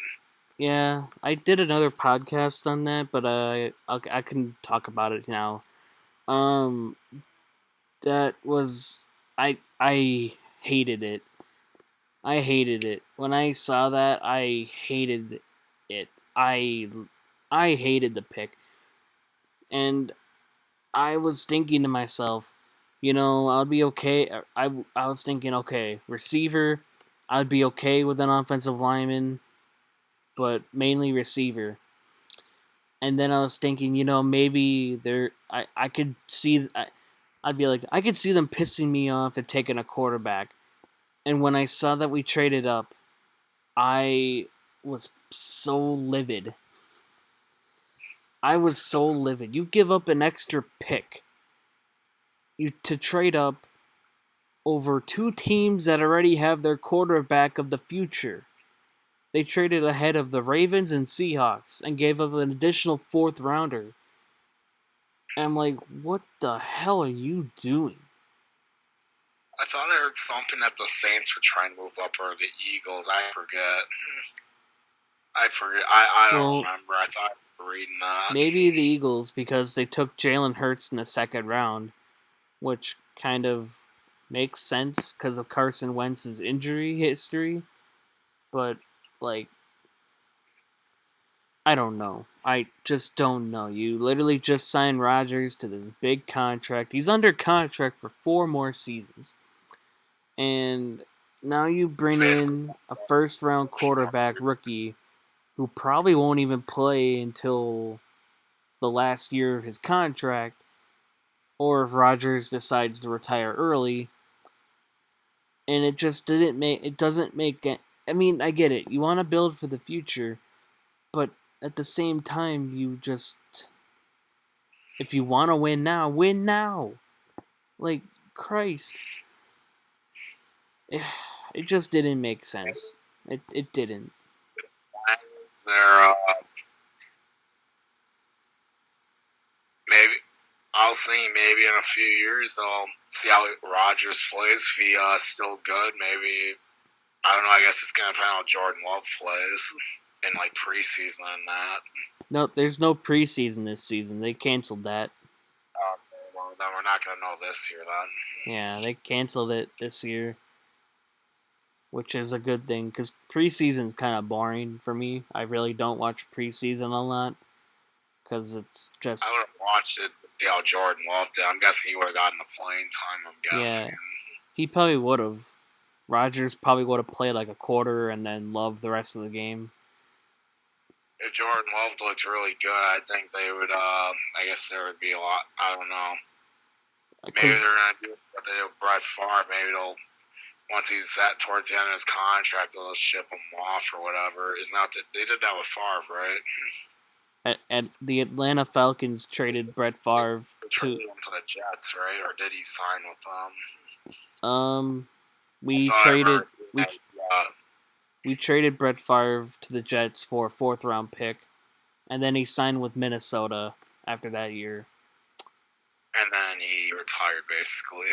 Yeah, I did another podcast on that, but I can talk about it now. Um, that was I hated it. I hated it. When I saw that, I hated it. I hated the pick. And I was thinking to myself, I'll be okay. I was thinking, okay, receiver, I'd be okay with an offensive lineman, but mainly receiver. And then I was thinking, maybe I could see, I'd be like, I could see them pissing me off and taking a quarterback. And when I saw that we traded up, I was so livid. I was so livid. You give up an extra pick to trade up over two teams that already have their quarterback of the future. They traded ahead of the Ravens and Seahawks and gave up an additional fourth rounder. And I'm like, what the hell are you doing? I thought I heard something that the Saints were trying to move up, or the Eagles. I forget. I don't remember. I thought I was reading that. Maybe the Eagles, because they took Jalen Hurts in the second round, which kind of makes sense because of Carson Wentz's injury history. But, like, I don't know. I just don't know. You literally just signed Rodgers to this big contract. He's under contract for 4 more seasons. And now you bring in a first round quarterback rookie who probably won't even play until the last year of his contract, or if Rodgers decides to retire early. And it doesn't make it. I mean, I get it. You want to build for the future, but at the same time, if you want to win now, win now. Like, Christ. It just didn't make sense. It didn't. They're maybe I was thinking maybe in a few years they'll see how Rodgers plays. If he still good, maybe I don't know. I guess it's gonna depend on how Jordan Love plays in like preseason and that. No, there's no preseason this season. They canceled that. Well, then we're not gonna know this year then. Yeah, they canceled it this year, which is a good thing because preseason's kind of boring for me. I really don't watch preseason a lot because it's just I would have watched it to see how Jordan Love did. I'm guessing he would have gotten the playing time. I'm guessing. yeah. He probably would have. Rodgers probably would have played like a quarter and then Love the rest of the game. If Jordan Love looked really good, I think they would. I guess there would be a lot. I don't know. Maybe they're gonna do what they did with Brett Favre. Maybe they'll once he's at towards the end of his contract, they'll ship him off or whatever. Is not that they did that with Favre, right? And the Atlanta Falcons traded Brett Favre They traded him to the Jets, right? Or did he sign with them? We traded Brett Favre to the Jets for a 4th-round pick, and then he signed with Minnesota after that year. And then he retired, basically.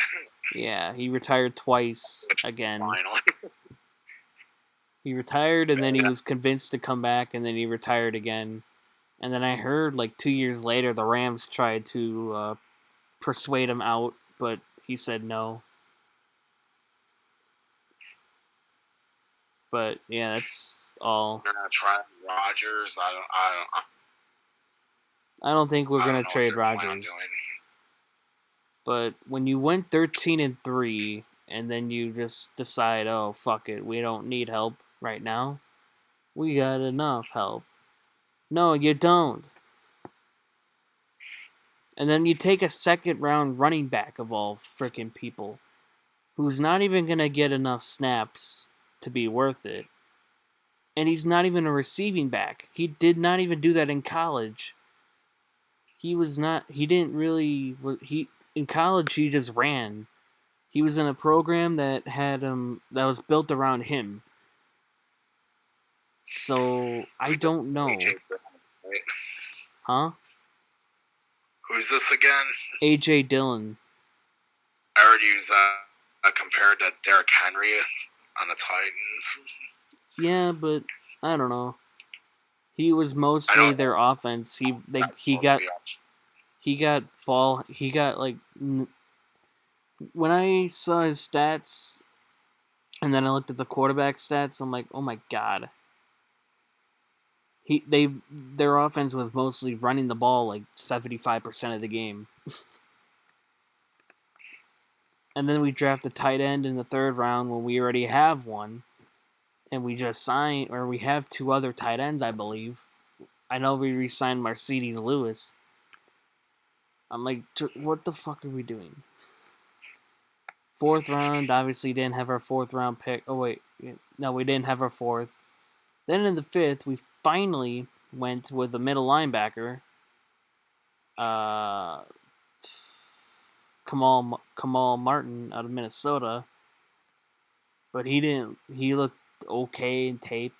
Yeah, he retired twice again. Finally. He retired, and then he was convinced to come back, and then he retired again. And then I heard, like, 2 years later, the Rams tried to persuade him out, but he said no. But yeah, that's all. They're gonna try Rodgers. I don't think we're gonna trade Rodgers. But when you went 13-3, and then you just decide, oh fuck it, we don't need help right now. We got enough help. No, you don't. And then you take a 2nd-round running back of all frickin' people, who's not even gonna get enough snaps to be worth it. And he's not even a receiving back. He did not even do that in college. In college he just ran. He was in a program that had that was built around him. So I don't know. Huh? Who's this again? A.J. Dillon. I heard he was compared to Derrick Henry on the Titans. Yeah, but I don't know. He was mostly their offense. He got like when I saw his stats and then I looked at the quarterback stats, I'm like, "Oh my god." Their offense was mostly running the ball like 75% of the game. And then we draft a tight end in the 3rd round when we already have one. And we just we have 2 other tight ends, I believe. I know we re-signed Mercedes Lewis. I'm like, what the fuck are we doing? 4th round, obviously didn't have our 4th-round pick. Oh, wait. No, we didn't have our 4th. Then in the 5th, we finally went with the middle linebacker. Kamal Martin out of Minnesota. But he looked okay in tape.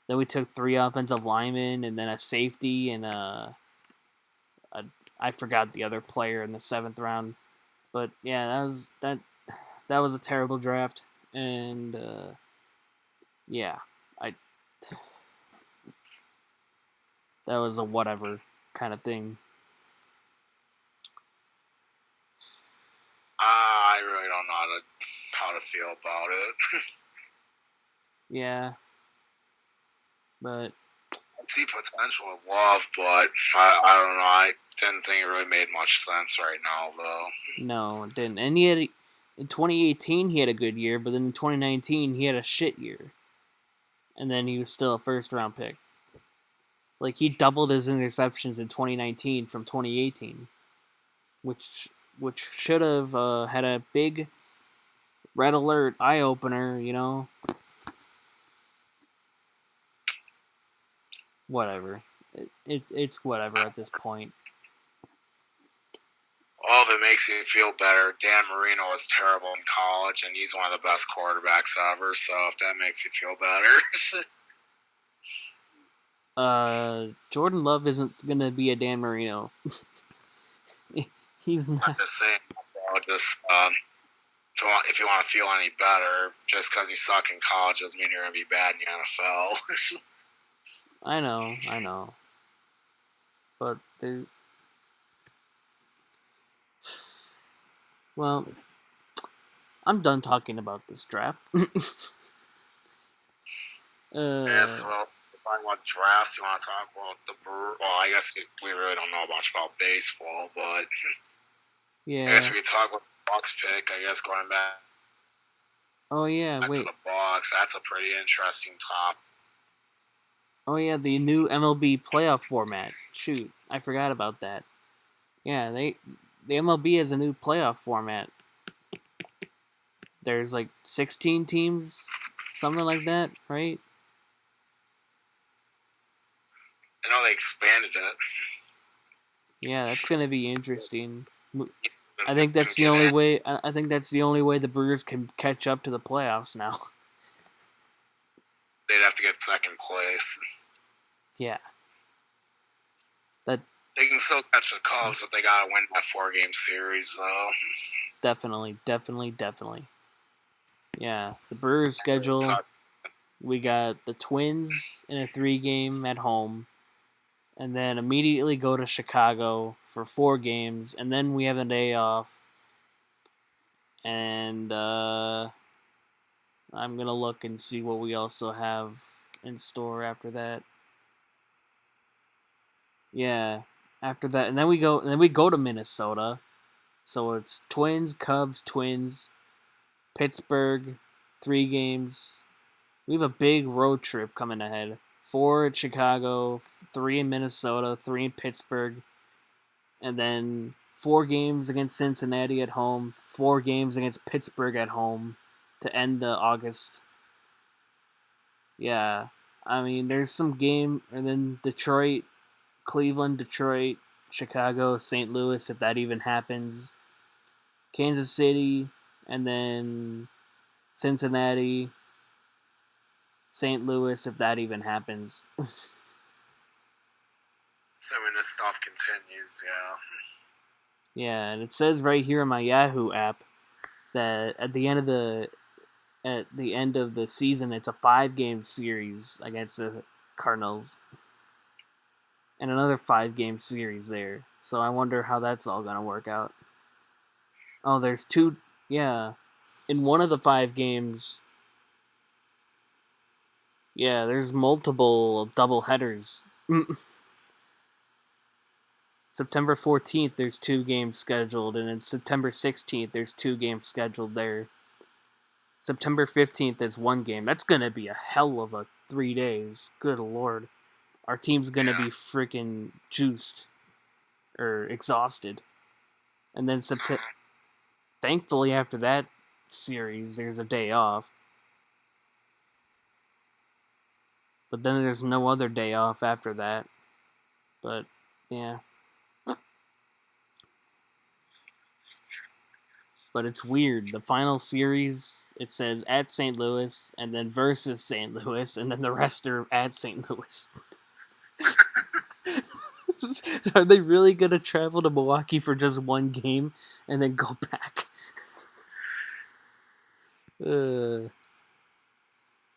Then we took 3 offensive linemen and then a safety and I forgot the other player in the 7th round. But yeah, that was a terrible draft, and that was a whatever kind of thing. I really don't know how to feel about it. Yeah, but I see potential with Love, but I don't know. I didn't think it really made much sense right now, though. No, it didn't. And in 2018 he had a good year, but then in 2019 he had a shit year, and then he was still a 1st-round pick. Like, he doubled his interceptions in 2019 from 2018, which should have had a big red alert eye opener, you know. Whatever. It's whatever at this point. Well, if it makes you feel better, Dan Marino was terrible in college, and he's one of the best quarterbacks ever. So if that makes you feel better. Jordan Love isn't gonna be a Dan Marino. He's not. I'm just saying. if you want to feel any better, just because you suck in college doesn't mean you're going to be bad in the NFL. I know. But well, I'm done talking about this draft. Yes, well, talking about drafts, you want to talk about the Brewers? Well, I guess we really don't know much about baseball, but yeah. I guess we could talk about the Bucks pick. I guess going back Oh yeah, to wait. the Bucks, that's a pretty interesting top. Oh yeah, the new MLB playoff format. Shoot, I forgot about that. Yeah, the MLB has a new playoff format. There's like 16 teams, something like that, right? I know they expanded it. Yeah, that's gonna be interesting. I think that's the only way. I think that's the only way the Brewers can catch up to the playoffs now. They'd have to get second place. Yeah, that They can still catch the Cubs, but they gotta win that 4-game series, though. definitely. Yeah, the Brewers schedule. We got the Twins in a 3-game at home, and then immediately go to Chicago for 4 games, and then we have a day off. And I'm gonna look and see what we also have in store after that. Yeah, after that, and then we go to Minnesota. So it's Twins, Cubs, Twins, Pittsburgh, 3 games. We have a big road trip coming ahead. 4 at Chicago, 3 in Minnesota, 3 in Pittsburgh, and then 4 games against Cincinnati at home, 4 games against Pittsburgh at home to end the August. Yeah, I mean, there's some game, and then Detroit, Cleveland, Detroit, Chicago, St. Louis, if that even happens, Kansas City, and then Cincinnati, St. Louis, if that even happens. So when this stuff continues, yeah. Yeah, and it says right here in my Yahoo app that at the end of the season, it's a 5-game series against the Cardinals, and another 5-game series there. So I wonder how that's all gonna work out. Oh, there's 2. Yeah, in one of the 5 games. Yeah, there's multiple double headers. September 14th, there's 2 games scheduled, and then September 16th, there's 2 games scheduled there. September 15th is 1 game. That's gonna be a hell of a 3 days. Good lord. Our team's gonna be freaking juiced. Or exhausted. And then thankfully after that series, there's a day off. But then there's no other day off after that. But, yeah. But it's weird. The final series, it says at St. Louis, and then versus St. Louis, and then the rest are at St. Louis. Are they really going to travel to Milwaukee for just 1 game and then go back?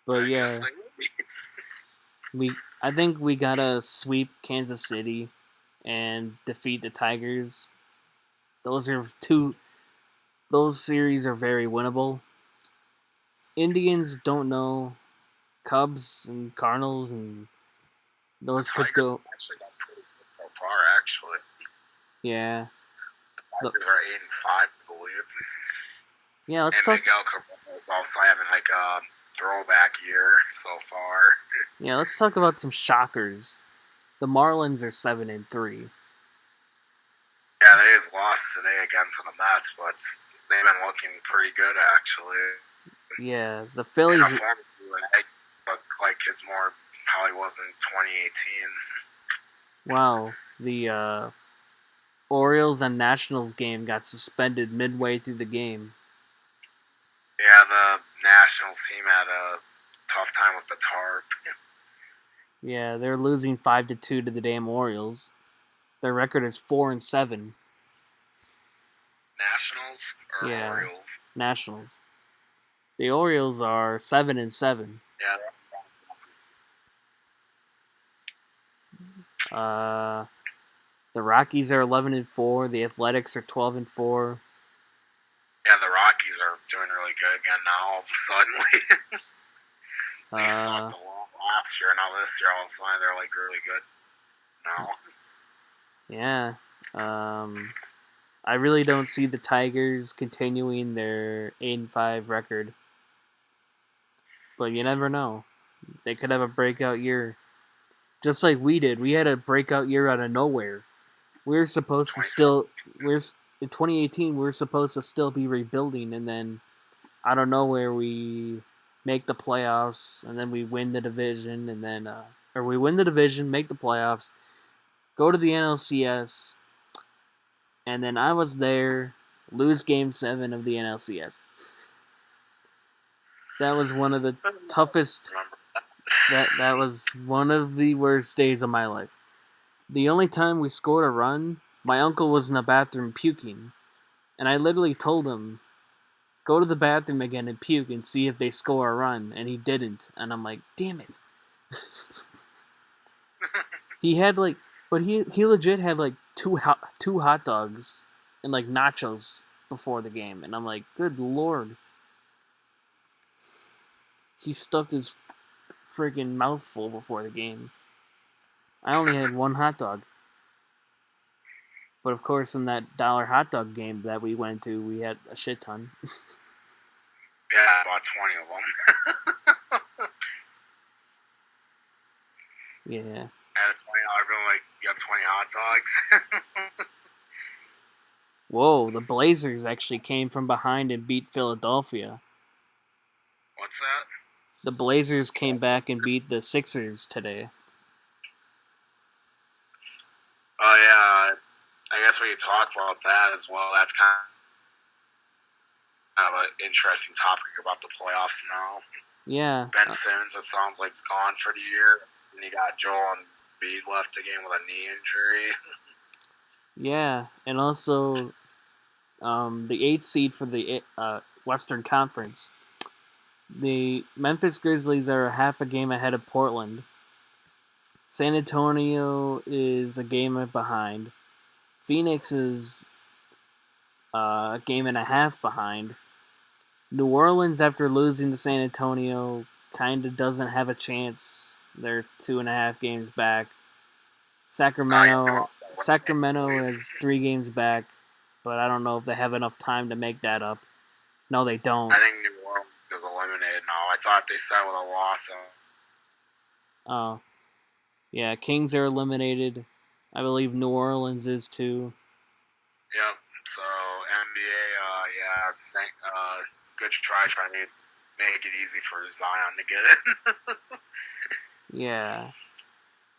But yeah, I think we gotta sweep Kansas City and defeat the Tigers. Those series are very winnable. Indians don't know. Cubs and Cardinals and those could go. Actually got pretty good so far, actually. Yeah. Tigers are 8-5, I believe. Yeah, let's and talk. Miguel Cabrera is also having like a throwback year so far. Yeah, let's talk about some shockers. The Marlins are 7-3. Yeah, they just lost today again to the Mets, but they've been looking pretty good actually. Yeah, the Phillies look like it's more how he was in 2018. Wow, the Orioles and Nationals game got suspended midway through the game. Yeah, the Nationals team had a tough time with the tarp. Yeah, they're losing 5-2 to the damn Orioles. Their record is 4-7. Nationals or Yeah. Orioles? Nationals. The Orioles are 7-7. Yeah. The Rockies are 11-4. The Athletics are 12-4. Yeah, the Rockies are doing really good again now. All of a sudden, they sucked a lot last year. Now this year, all of a sudden, they're like really good now. Yeah. I really don't see the Tigers continuing their 8-5 record. But you never know. They could have a breakout year. Just like we did. We had a breakout year out of nowhere. We were supposed to still in 2018 we were supposed to still be rebuilding, and then out of nowhere we make the playoffs, and then we win the division, and then or we win the division, make the playoffs, go to the NLCS, and then I was there, lose Game 7 of the NLCS. That was one of the toughest. That was one of the worst days of my life. The only time we scored a run, my uncle was in the bathroom puking, and I literally told him, "Go to the bathroom again and puke and see if they score a run," and he didn't. And I'm like, "Damn it!" He had like, but he legit had like two hot dogs and like nachos before the game, and I'm like, "Good lord!" He stuffed his freaking mouthful before the game. I only had one hot dog. But of course, in that dollar hot dog game that we went to, we had a shit ton. Yeah, about 20 of them. Yeah. And everyone like, you have 20 hot dogs. Whoa, the Blazers actually came from behind and beat Philadelphia. What's that? The Blazers came back and beat the Sixers today. Oh yeah, I guess we could talk about that as well. That's kind of an interesting topic about the playoffs now. Yeah. Ben Simmons, it sounds like, is gone for the year. And you got Joel Embiid left again with a knee injury. Yeah, and also the 8th seed for the Western Conference. The Memphis Grizzlies are half a game ahead of Portland. San Antonio is a game behind. Phoenix is a game and a half behind. New Orleans, after losing to San Antonio, kind of doesn't have a chance. They're 2.5 games back. Sacramento has 3 games back, but I don't know if they have enough time to make that up. No, they don't. I think New Orleans is eliminated now. I thought they said with a loss. Oh, yeah, Kings are eliminated. I believe New Orleans is too. Yep. So NBA, good try trying to make it easy for Zion to get it. Yeah.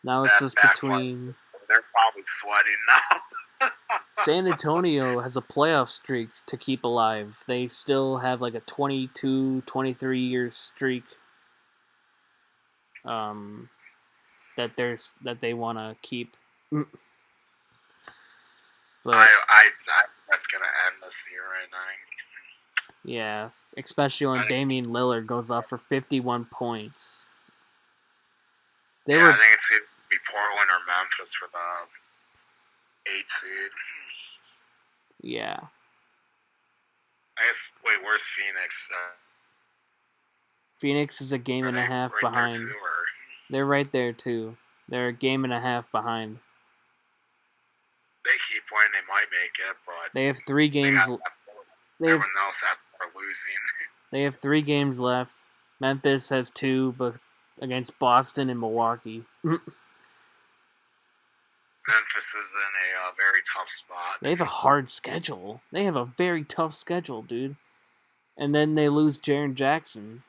Now it's just between. They're probably sweating now. San Antonio has a playoff streak to keep alive. They still have like a 22, 23 year streak. That they want to keep. But that's gonna end this year right now. Yeah, especially when Damian Lillard goes off for 51 points. I think it's gonna be Portland or Memphis for the 8th seed. Yeah. I guess. Wait, where's Phoenix? Phoenix is a game and a half behind. There too, they're right there too. They're a game and a half behind. They keep winning, they might make it, but they have 3 games. Everyone else has to losing. They have 3 games left. Memphis has 2, but against Boston and Milwaukee. Memphis is in a very tough spot. They have a hard schedule. They have a very tough schedule, dude. And then they lose Jaren Jackson.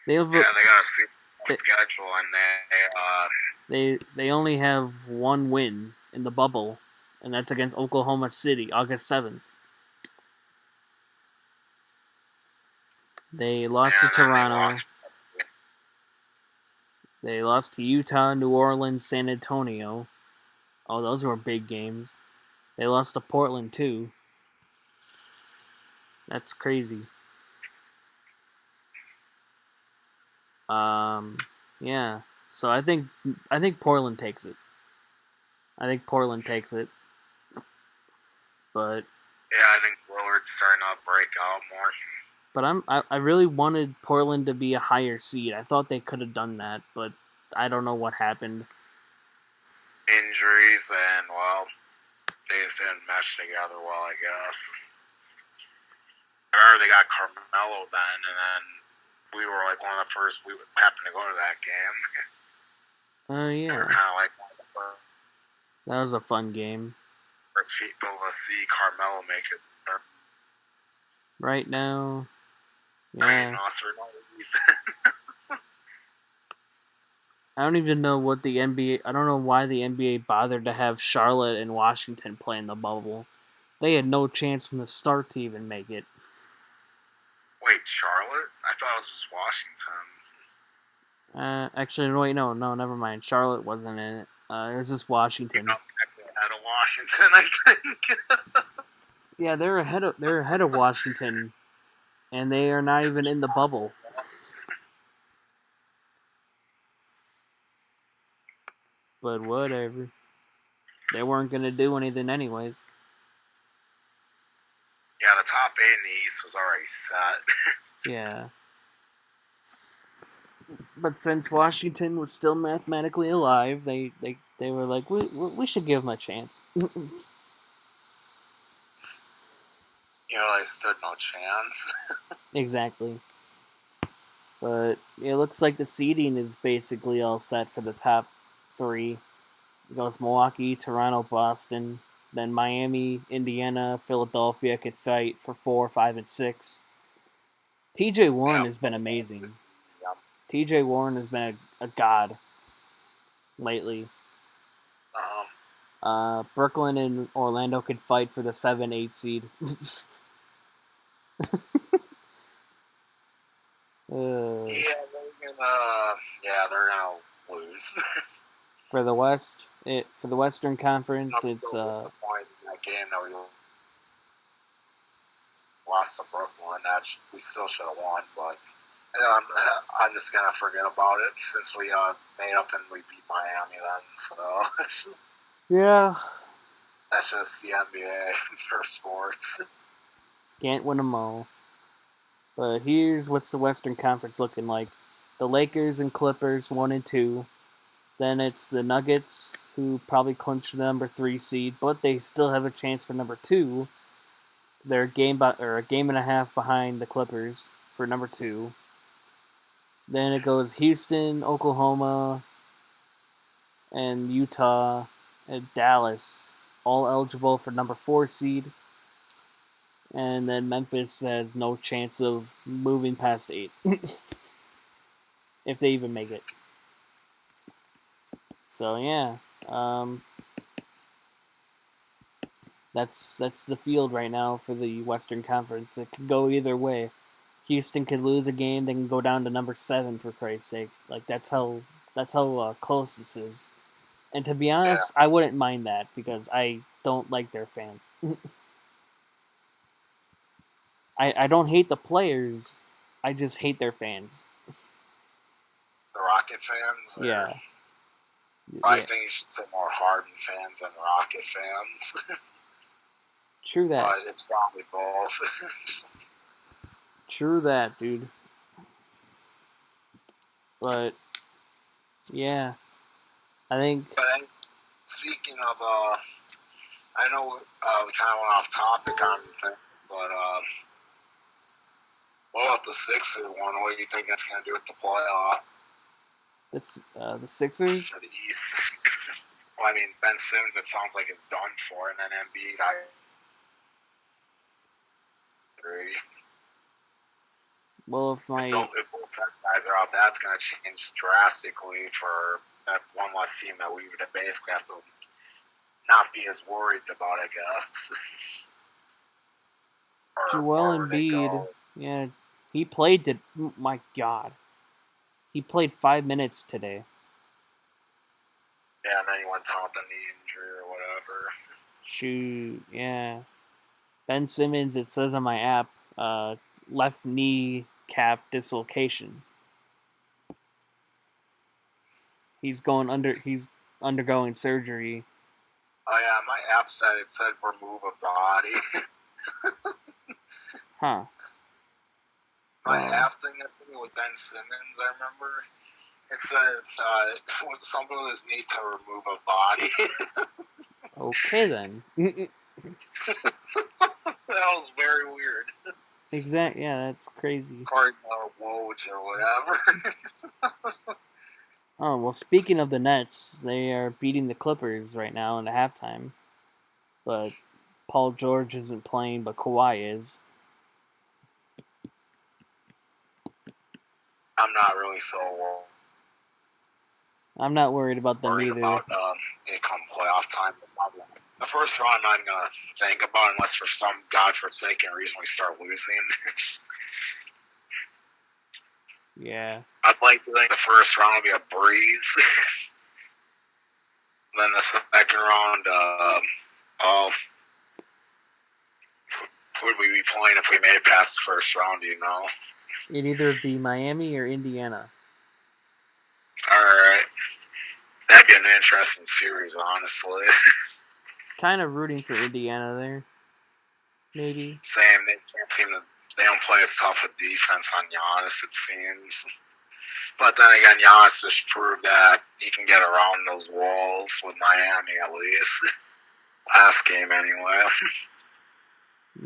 They got a super schedule, and they only have 1 win in the bubble, and that's against Oklahoma City, August 7th. They lost to Toronto. They lost to Utah, New Orleans, San Antonio. Oh, those were big games. They lost to Portland too. That's crazy. Yeah. So I think Portland takes it. I think Portland takes it, but Yeah, I think Willard's starting to break out more. I really wanted Portland to be a higher seed. I thought they could have done that, but I don't know what happened. Injuries and, well, they just didn't mesh together well, I guess. I remember they got Carmelo then, and then we were like one of the first. We happened to go to that game. Oh We were yeah, kind of like one of the that was a fun game. first people to see Carmelo make it. Right now, I mean, yeah, us for no reason. I don't even know what the NBA. I don't know why the NBA bothered to have Charlotte and Washington play in the bubble. They had no chance from the start to even make it. Wait, Charlotte? I thought it was just Washington. Actually, wait, no, never mind. Charlotte wasn't in it. It was just Washington. Actually, out of Washington, I think. Yeah, they're ahead of Washington, and they are not even in the bubble. But whatever. They weren't gonna do anything anyways. Yeah, the top 8 in the East was already set. Yeah. But since Washington was still mathematically alive, they were like, we should give them a chance. You know, they stood no chance. Exactly. But it looks like the seeding is basically all set for the top 3. It goes Milwaukee, Toronto, Boston. Then Miami, Indiana, Philadelphia could fight for 4, 5, and 6. TJ Warren has been amazing. Yeah. TJ Warren has been a god lately. Brooklyn and Orlando could fight for the 7, 8 seed. They're gonna lose. For the West, for the Western Conference, I'm it's so disappointed in that game that we lost to Brooklyn. We still should have won, but I'm just gonna forget about it since we made up and we beat Miami then. So yeah, that's just the NBA for sports. can't win them all. But here's what's the Western Conference looking like: the Lakers and Clippers 1 and 2. Then it's the Nuggets, who probably clinch the number 3 seed, but they still have a chance for number 2. They're a game and a half behind the Clippers for number 2. Then it goes Houston, Oklahoma, and Utah, and Dallas, all eligible for number 4 seed. And then Memphis has no chance of moving past 8. If they even make it. So yeah, that's the field right now for the Western Conference. It could go either way. Houston could lose a game, they can go down to number 7 for Christ's sake. Like that's how close this is. And to be honest, I wouldn't mind that because I don't like their fans. I don't hate the players. I just hate their fans. The Rocket fans? Yeah. I think you should say more Harden fans than Rocket fans. True that. But it's probably both. True that, dude. But yeah, I think. But speaking of, I know we kind of went off topic on things, but what about the Sixers one? What do you think that's going to do with the playoff? The Sixers? For the East. Well, I mean, Ben Simmons, it sounds like is done for, and then Embiid, I agree. Well, if both guys are out, that's going to change drastically for that one less team that we would basically have to not be as worried about, I guess. Joel Embiid, yeah, he played. My God, he played 5 minutes today. Yeah, and then he went down with a knee injury or whatever. Shoot, yeah. Ben Simmons, it says on my app, left knee cap dislocation. He's undergoing surgery. Oh yeah, my app said remove a body. Huh. My Well, app thing with Ben Simmons, I remember. It said somebody was need to remove a body. okay then. That was very weird. Yeah, that's crazy. Cardinal Woj or whatever. Oh, well, speaking of the Nets, they are beating the Clippers right now in the halftime. But Paul George isn't playing, but Kawhi is. I'm not really so I'm not worried about them worried either. about it come playoff time. The first round I'm not gonna think about unless for some godforsaken reason we start losing. Yeah. I'd like to think the first round will be a breeze. Then the second round, who would we be playing if we made it past the first round? Do you know? It'd either be Miami or Indiana. All right, that'd be an interesting series, honestly. Kind of rooting for Indiana there. Maybe. Same, they can't seem to. They don't play as tough a defense on Giannis, it seems. But then again, Giannis just proved that he can get around those walls with Miami at least. Last game, anyway.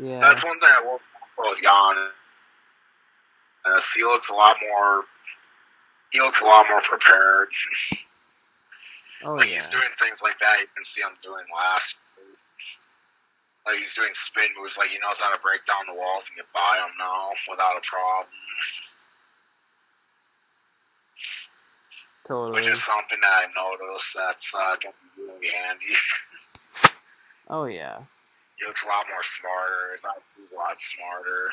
Yeah. That's one thing I will talk about Giannis. He looks a lot more. He looks a lot more prepared. Oh, Like yeah. he's doing things like that you can see him doing last. Like he's doing spin moves. Like he knows how to break down the walls and get by them now without a problem. Totally. Which is something that I noticed that's going to be really handy. Oh, yeah. He looks a lot more smarter. His IQ's a lot smarter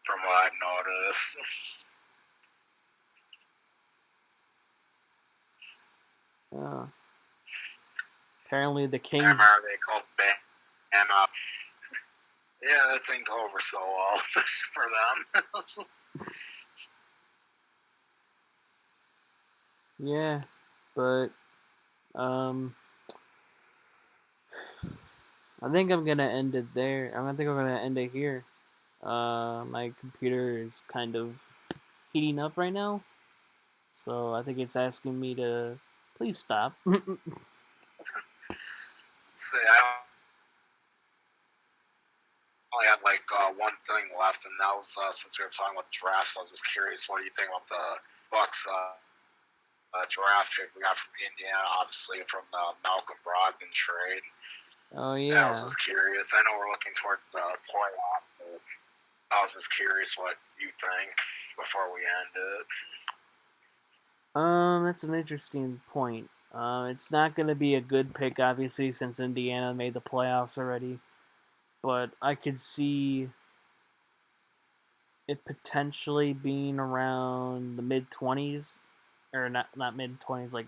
from what I've noticed. Apparently the I Kings. remember they called Bam up. Yeah, that didn't go over so well for them. Yeah, but I think I'm gonna end it there. I think I'm gonna end it here. My computer is kind of heating up right now, so I think it's asking me to please stop. See, I only had like one thing left, and that was since we were talking about drafts. I was just curious, what do you think about the Bucks draft pick we got from Indiana? Obviously, from the Malcolm Brogdon trade. Oh I was yeah. just curious. I know we're looking towards the playoff, but I was just curious what you think before we end it. That's an interesting point. It's not gonna be a good pick, obviously, since Indiana made the playoffs already. But I could see it potentially being around the mid-20s, or not mid-20s, like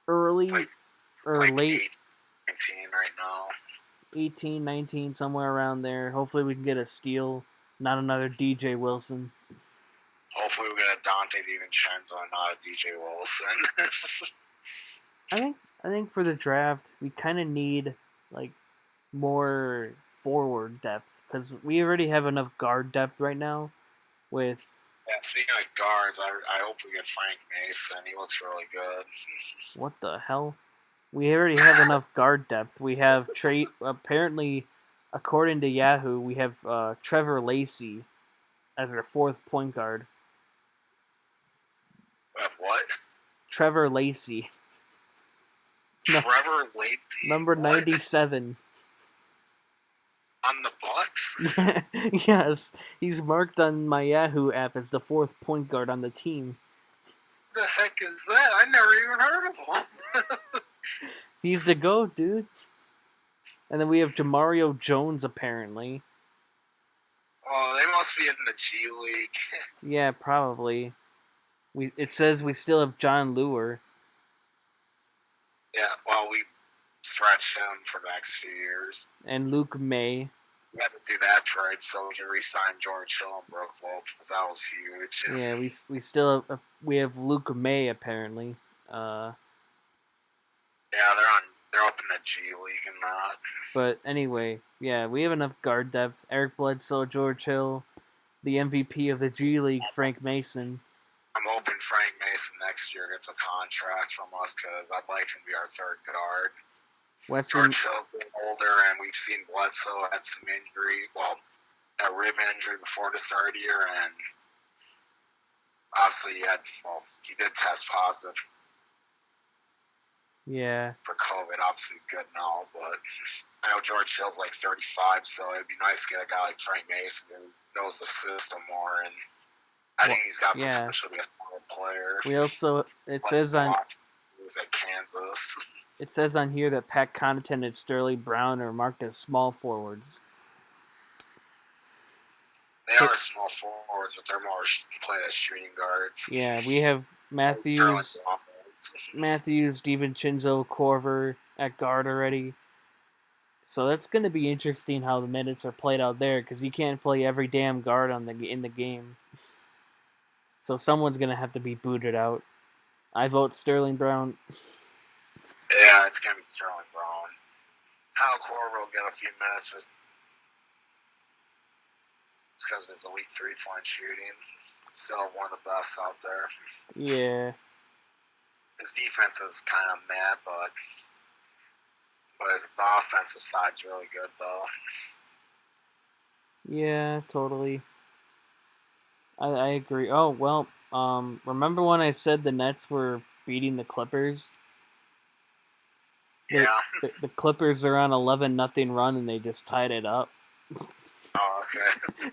early It's or like late 19 right now. 18, 19, somewhere around there. Hopefully we can get a steal, not another DJ Wilson. Hopefully we get a Dante DiVincenzo and not a DJ Wilson. I think for the draft we kind of need like more forward depth because we already have enough guard depth right now. With Yeah, speaking of guards, I hope we get Frank Mason. He looks really good. what the hell? We already have enough guard depth. We have apparently, according to Yahoo, we have Trevor Lacey as our fourth point guard. What? Trevor Lacey. Trevor Lacey? Number what? 97. On the Bucks? Yes, he's marked on my Yahoo app as the fourth point guard on the team. What the heck is that? I never even heard of him. He's the GOAT, dude. And then we have Jamario Jones, apparently. Oh, they must be in the G League. Yeah, probably. It says we still have John Lure. Yeah, well, we stretch him for the next few years. And Luke May. We had to do that trade so we can re-sign George Hill and Brooke Lopez. That was huge. Yeah, we still we have Luke May apparently. Yeah, they're up in the G League and that. But anyway, yeah, we have enough guard depth. Eric Bledsoe, George Hill, the MVP of the G League, Frank Mason. I'm hoping Frank Mason next year gets a contract from us because I'd like him to be our third guard. Weston, George Hill's getting older, and we've seen Bledsoe had some injury. Well, a rib injury before the start of the year, and obviously he did test positive yeah, for COVID. Obviously, he's good now, but I know George Hill's like 35, so it'd be nice to get a guy like Frank Mason who knows the system more, and I think he's got potential to be a solid player. We also it says on at Kansas. It says on here that Pat Connaughton and Sterling Brown are marked as small forwards. They are small forwards, but they're more played as shooting guards. Yeah, we have Matthews, DiVincenzo, Corver at guard already. So that's going to be interesting how the minutes are played out there because you can't play every damn guard in the game. So someone's going to have to be booted out. I vote Sterling Brown. Yeah, it's going to be Sterling Brown. Kyle Corver will get a few minutes just because of his elite three-point shooting. Still one of the best out there. Yeah. His defense is kind of mad, but his offensive side's really good, though. Yeah, totally. I agree. Oh, well, remember when I said the Nets were beating the Clippers? Yeah. The Clippers are on 11-0 run and they just tied it up. Oh, okay.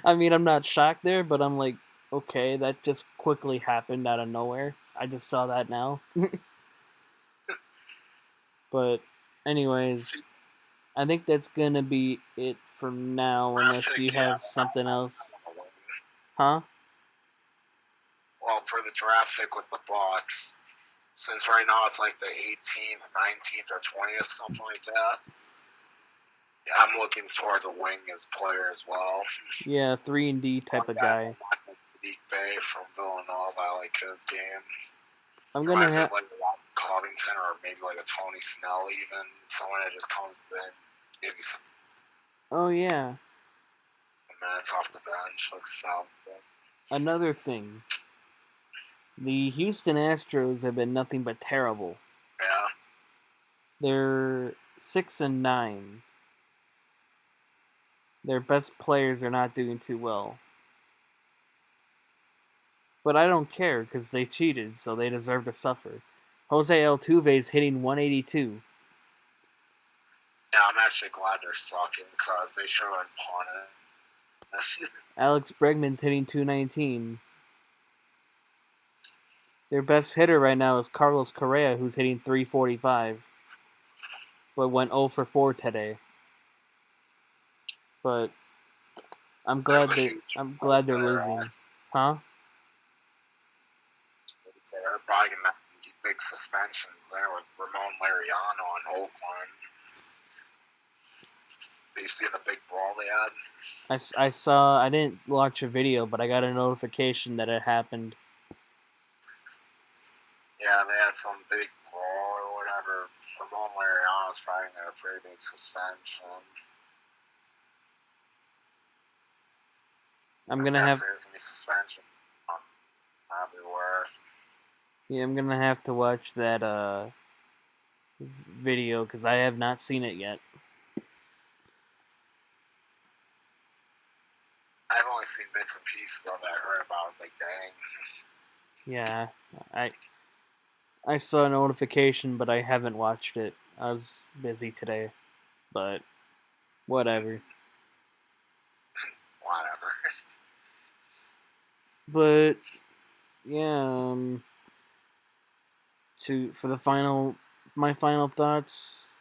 I mean, I'm not shocked there, but I'm like, okay, that just quickly happened out of nowhere. I just saw that now. But, anyways, I think that's gonna be it for now, unless you have something else. Huh? Well, for the draft pick with the Bucks, since right now it's like the 18th, 19th, or 20th, something like that. I'm looking towards a wing as player as well. Yeah, 3-and-D type of guy. Deep Bay from Villanova, I like his game. I'm gonna have like Covington or maybe like a Tony Snell, even someone that just comes in, maybe some. Oh yeah. Minutes off the bench, looks solid. Another thing, the Houston Astros have been nothing but terrible. Yeah. They're 6-9. Their best players are not doing too well. But I don't care because they cheated, so they deserve to suffer. Jose Altuve is hitting 182. Yeah, I'm actually glad they're sucking because they should have punted. Alex Bregman's hitting 219. Their best hitter right now is Carlos Correa, who's hitting 345, but went 0 for 4 today. But I'm glad they're losing, huh? They're probably gonna have big suspensions there with Ramon Laureano and Oakland. Did you see the big brawl they had? I saw. I didn't watch a video, but I got a notification that it happened. Yeah, they had some big brawl or whatever. Ramon Laureano's probably got a pretty big suspension. I'm gonna have. There's gonna be suspension everywhere. Yeah, I'm gonna have to watch that video because I have not seen it yet. I've only seen bits and pieces of it. I heard about it. I was like, dang. Yeah, I saw a notification, but I haven't watched it. I was busy today, but whatever. Whatever. But yeah, for my final thoughts,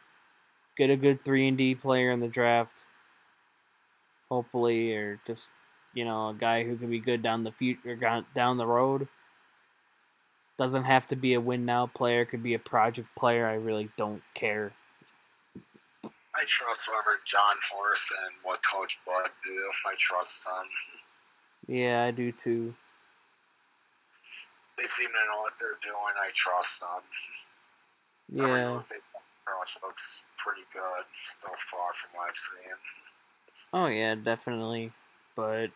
get a good 3-and-D player in the draft. Hopefully, or just a guy who can be good down the road. Doesn't have to be a win now player. Could be a project player. I really don't care. I trust whoever John Horse and what Coach Bud do. I trust them. Yeah, I do too. They seem to know what they're doing. I trust them. Every Yeah. move they pretty much looks pretty good so far from what I've seen. Oh yeah, definitely. But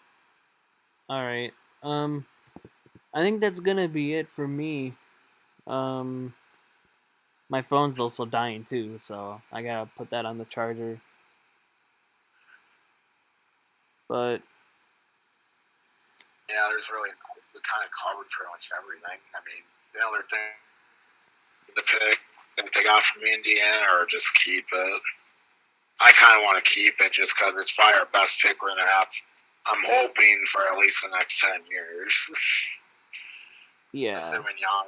all right. I think that's gonna be it for me. Um, my phone's also dying too, so I gotta put that on the charger. But Yeah, there's really we kind of covered pretty much everything. I mean, the other thing, the pick that they got from Indiana, or just keep it. I kind of want to keep it just because it's probably our best pick we're gonna have. I'm hoping for at least the next 10 years. yeah, Assuming young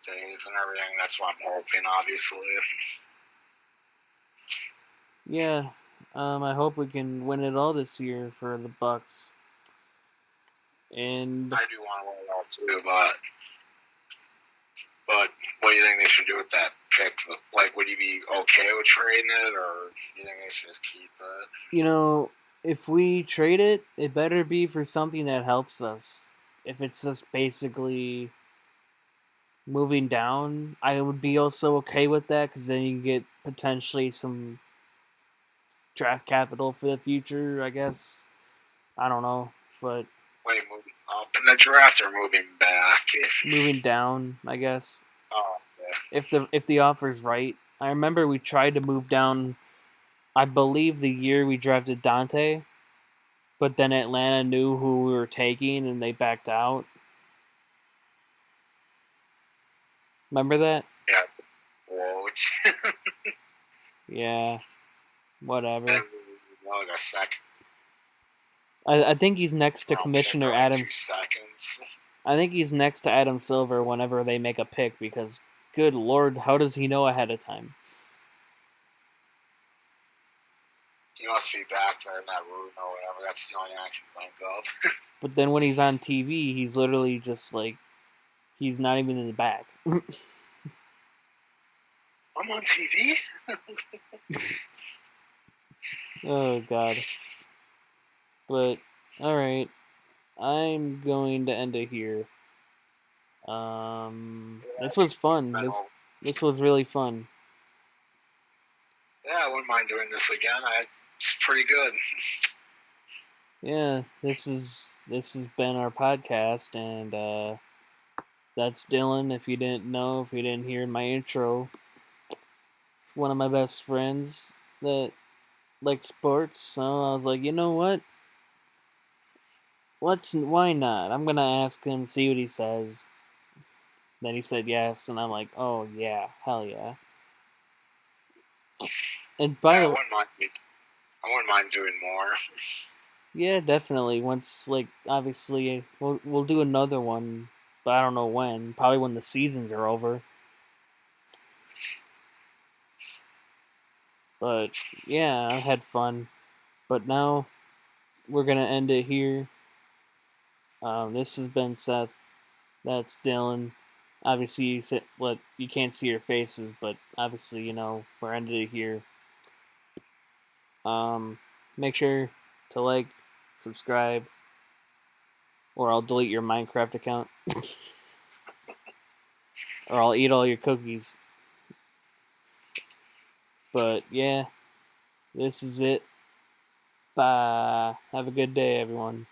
days and everything, that's what I'm hoping. Obviously, yeah. I hope we can win it all this year for the Bucks. And I do want to win it all too, but what do you think they should do with that pick? Like, would you be okay with trading it, or do you think they should just keep it? you know, if we trade it, it better be for something that helps us. If it's just basically moving down, I would be also okay with that because then you get potentially some draft capital for the future. I guess I don't know, but Wait, moving up in the draft or moving back? moving down, I guess Oh, yeah. if the offer's right. I remember we tried to move down. I believe the year we drafted Dante, but then Atlanta knew who we were taking and they backed out. Remember that? Yeah. Whoa. Yeah, And whatever. like a second. I think he's next to I'll pick Commissioner like 2 Adams. seconds. I think he's next to Adam Silver whenever they make a pick because, good lord, how does he know ahead of time? He must be back there in that room or whatever. That's the only thing I can think of. But then when he's on TV, he's literally just like, he's not even in the back. I'm on TV? Oh, God. But, alright. I'm going to end it here. This was fun. This was really fun. Yeah, I wouldn't mind doing this again. It's pretty good. Yeah, this has been our podcast, and that's Dylan. If you didn't know, if you didn't hear my intro, it's one of my best friends that likes sports. So I was like, you know what? Why not? I'm gonna ask him, see what he says. Then he said yes, and I'm like, oh yeah, hell yeah. And by Yeah, the way, I wouldn't mind doing more. yeah, definitely. Once like obviously we'll do another one, but I don't know when. Probably when the seasons are over. But yeah, I had fun. But now we're gonna end it here. This has been Seth. That's Dylan. Obviously, you can't see your faces, but obviously, we're ended it here. Make sure to like, subscribe, or I'll delete your Minecraft account, or I'll eat all your cookies. But yeah, this is it. Bye. Have a good day, everyone.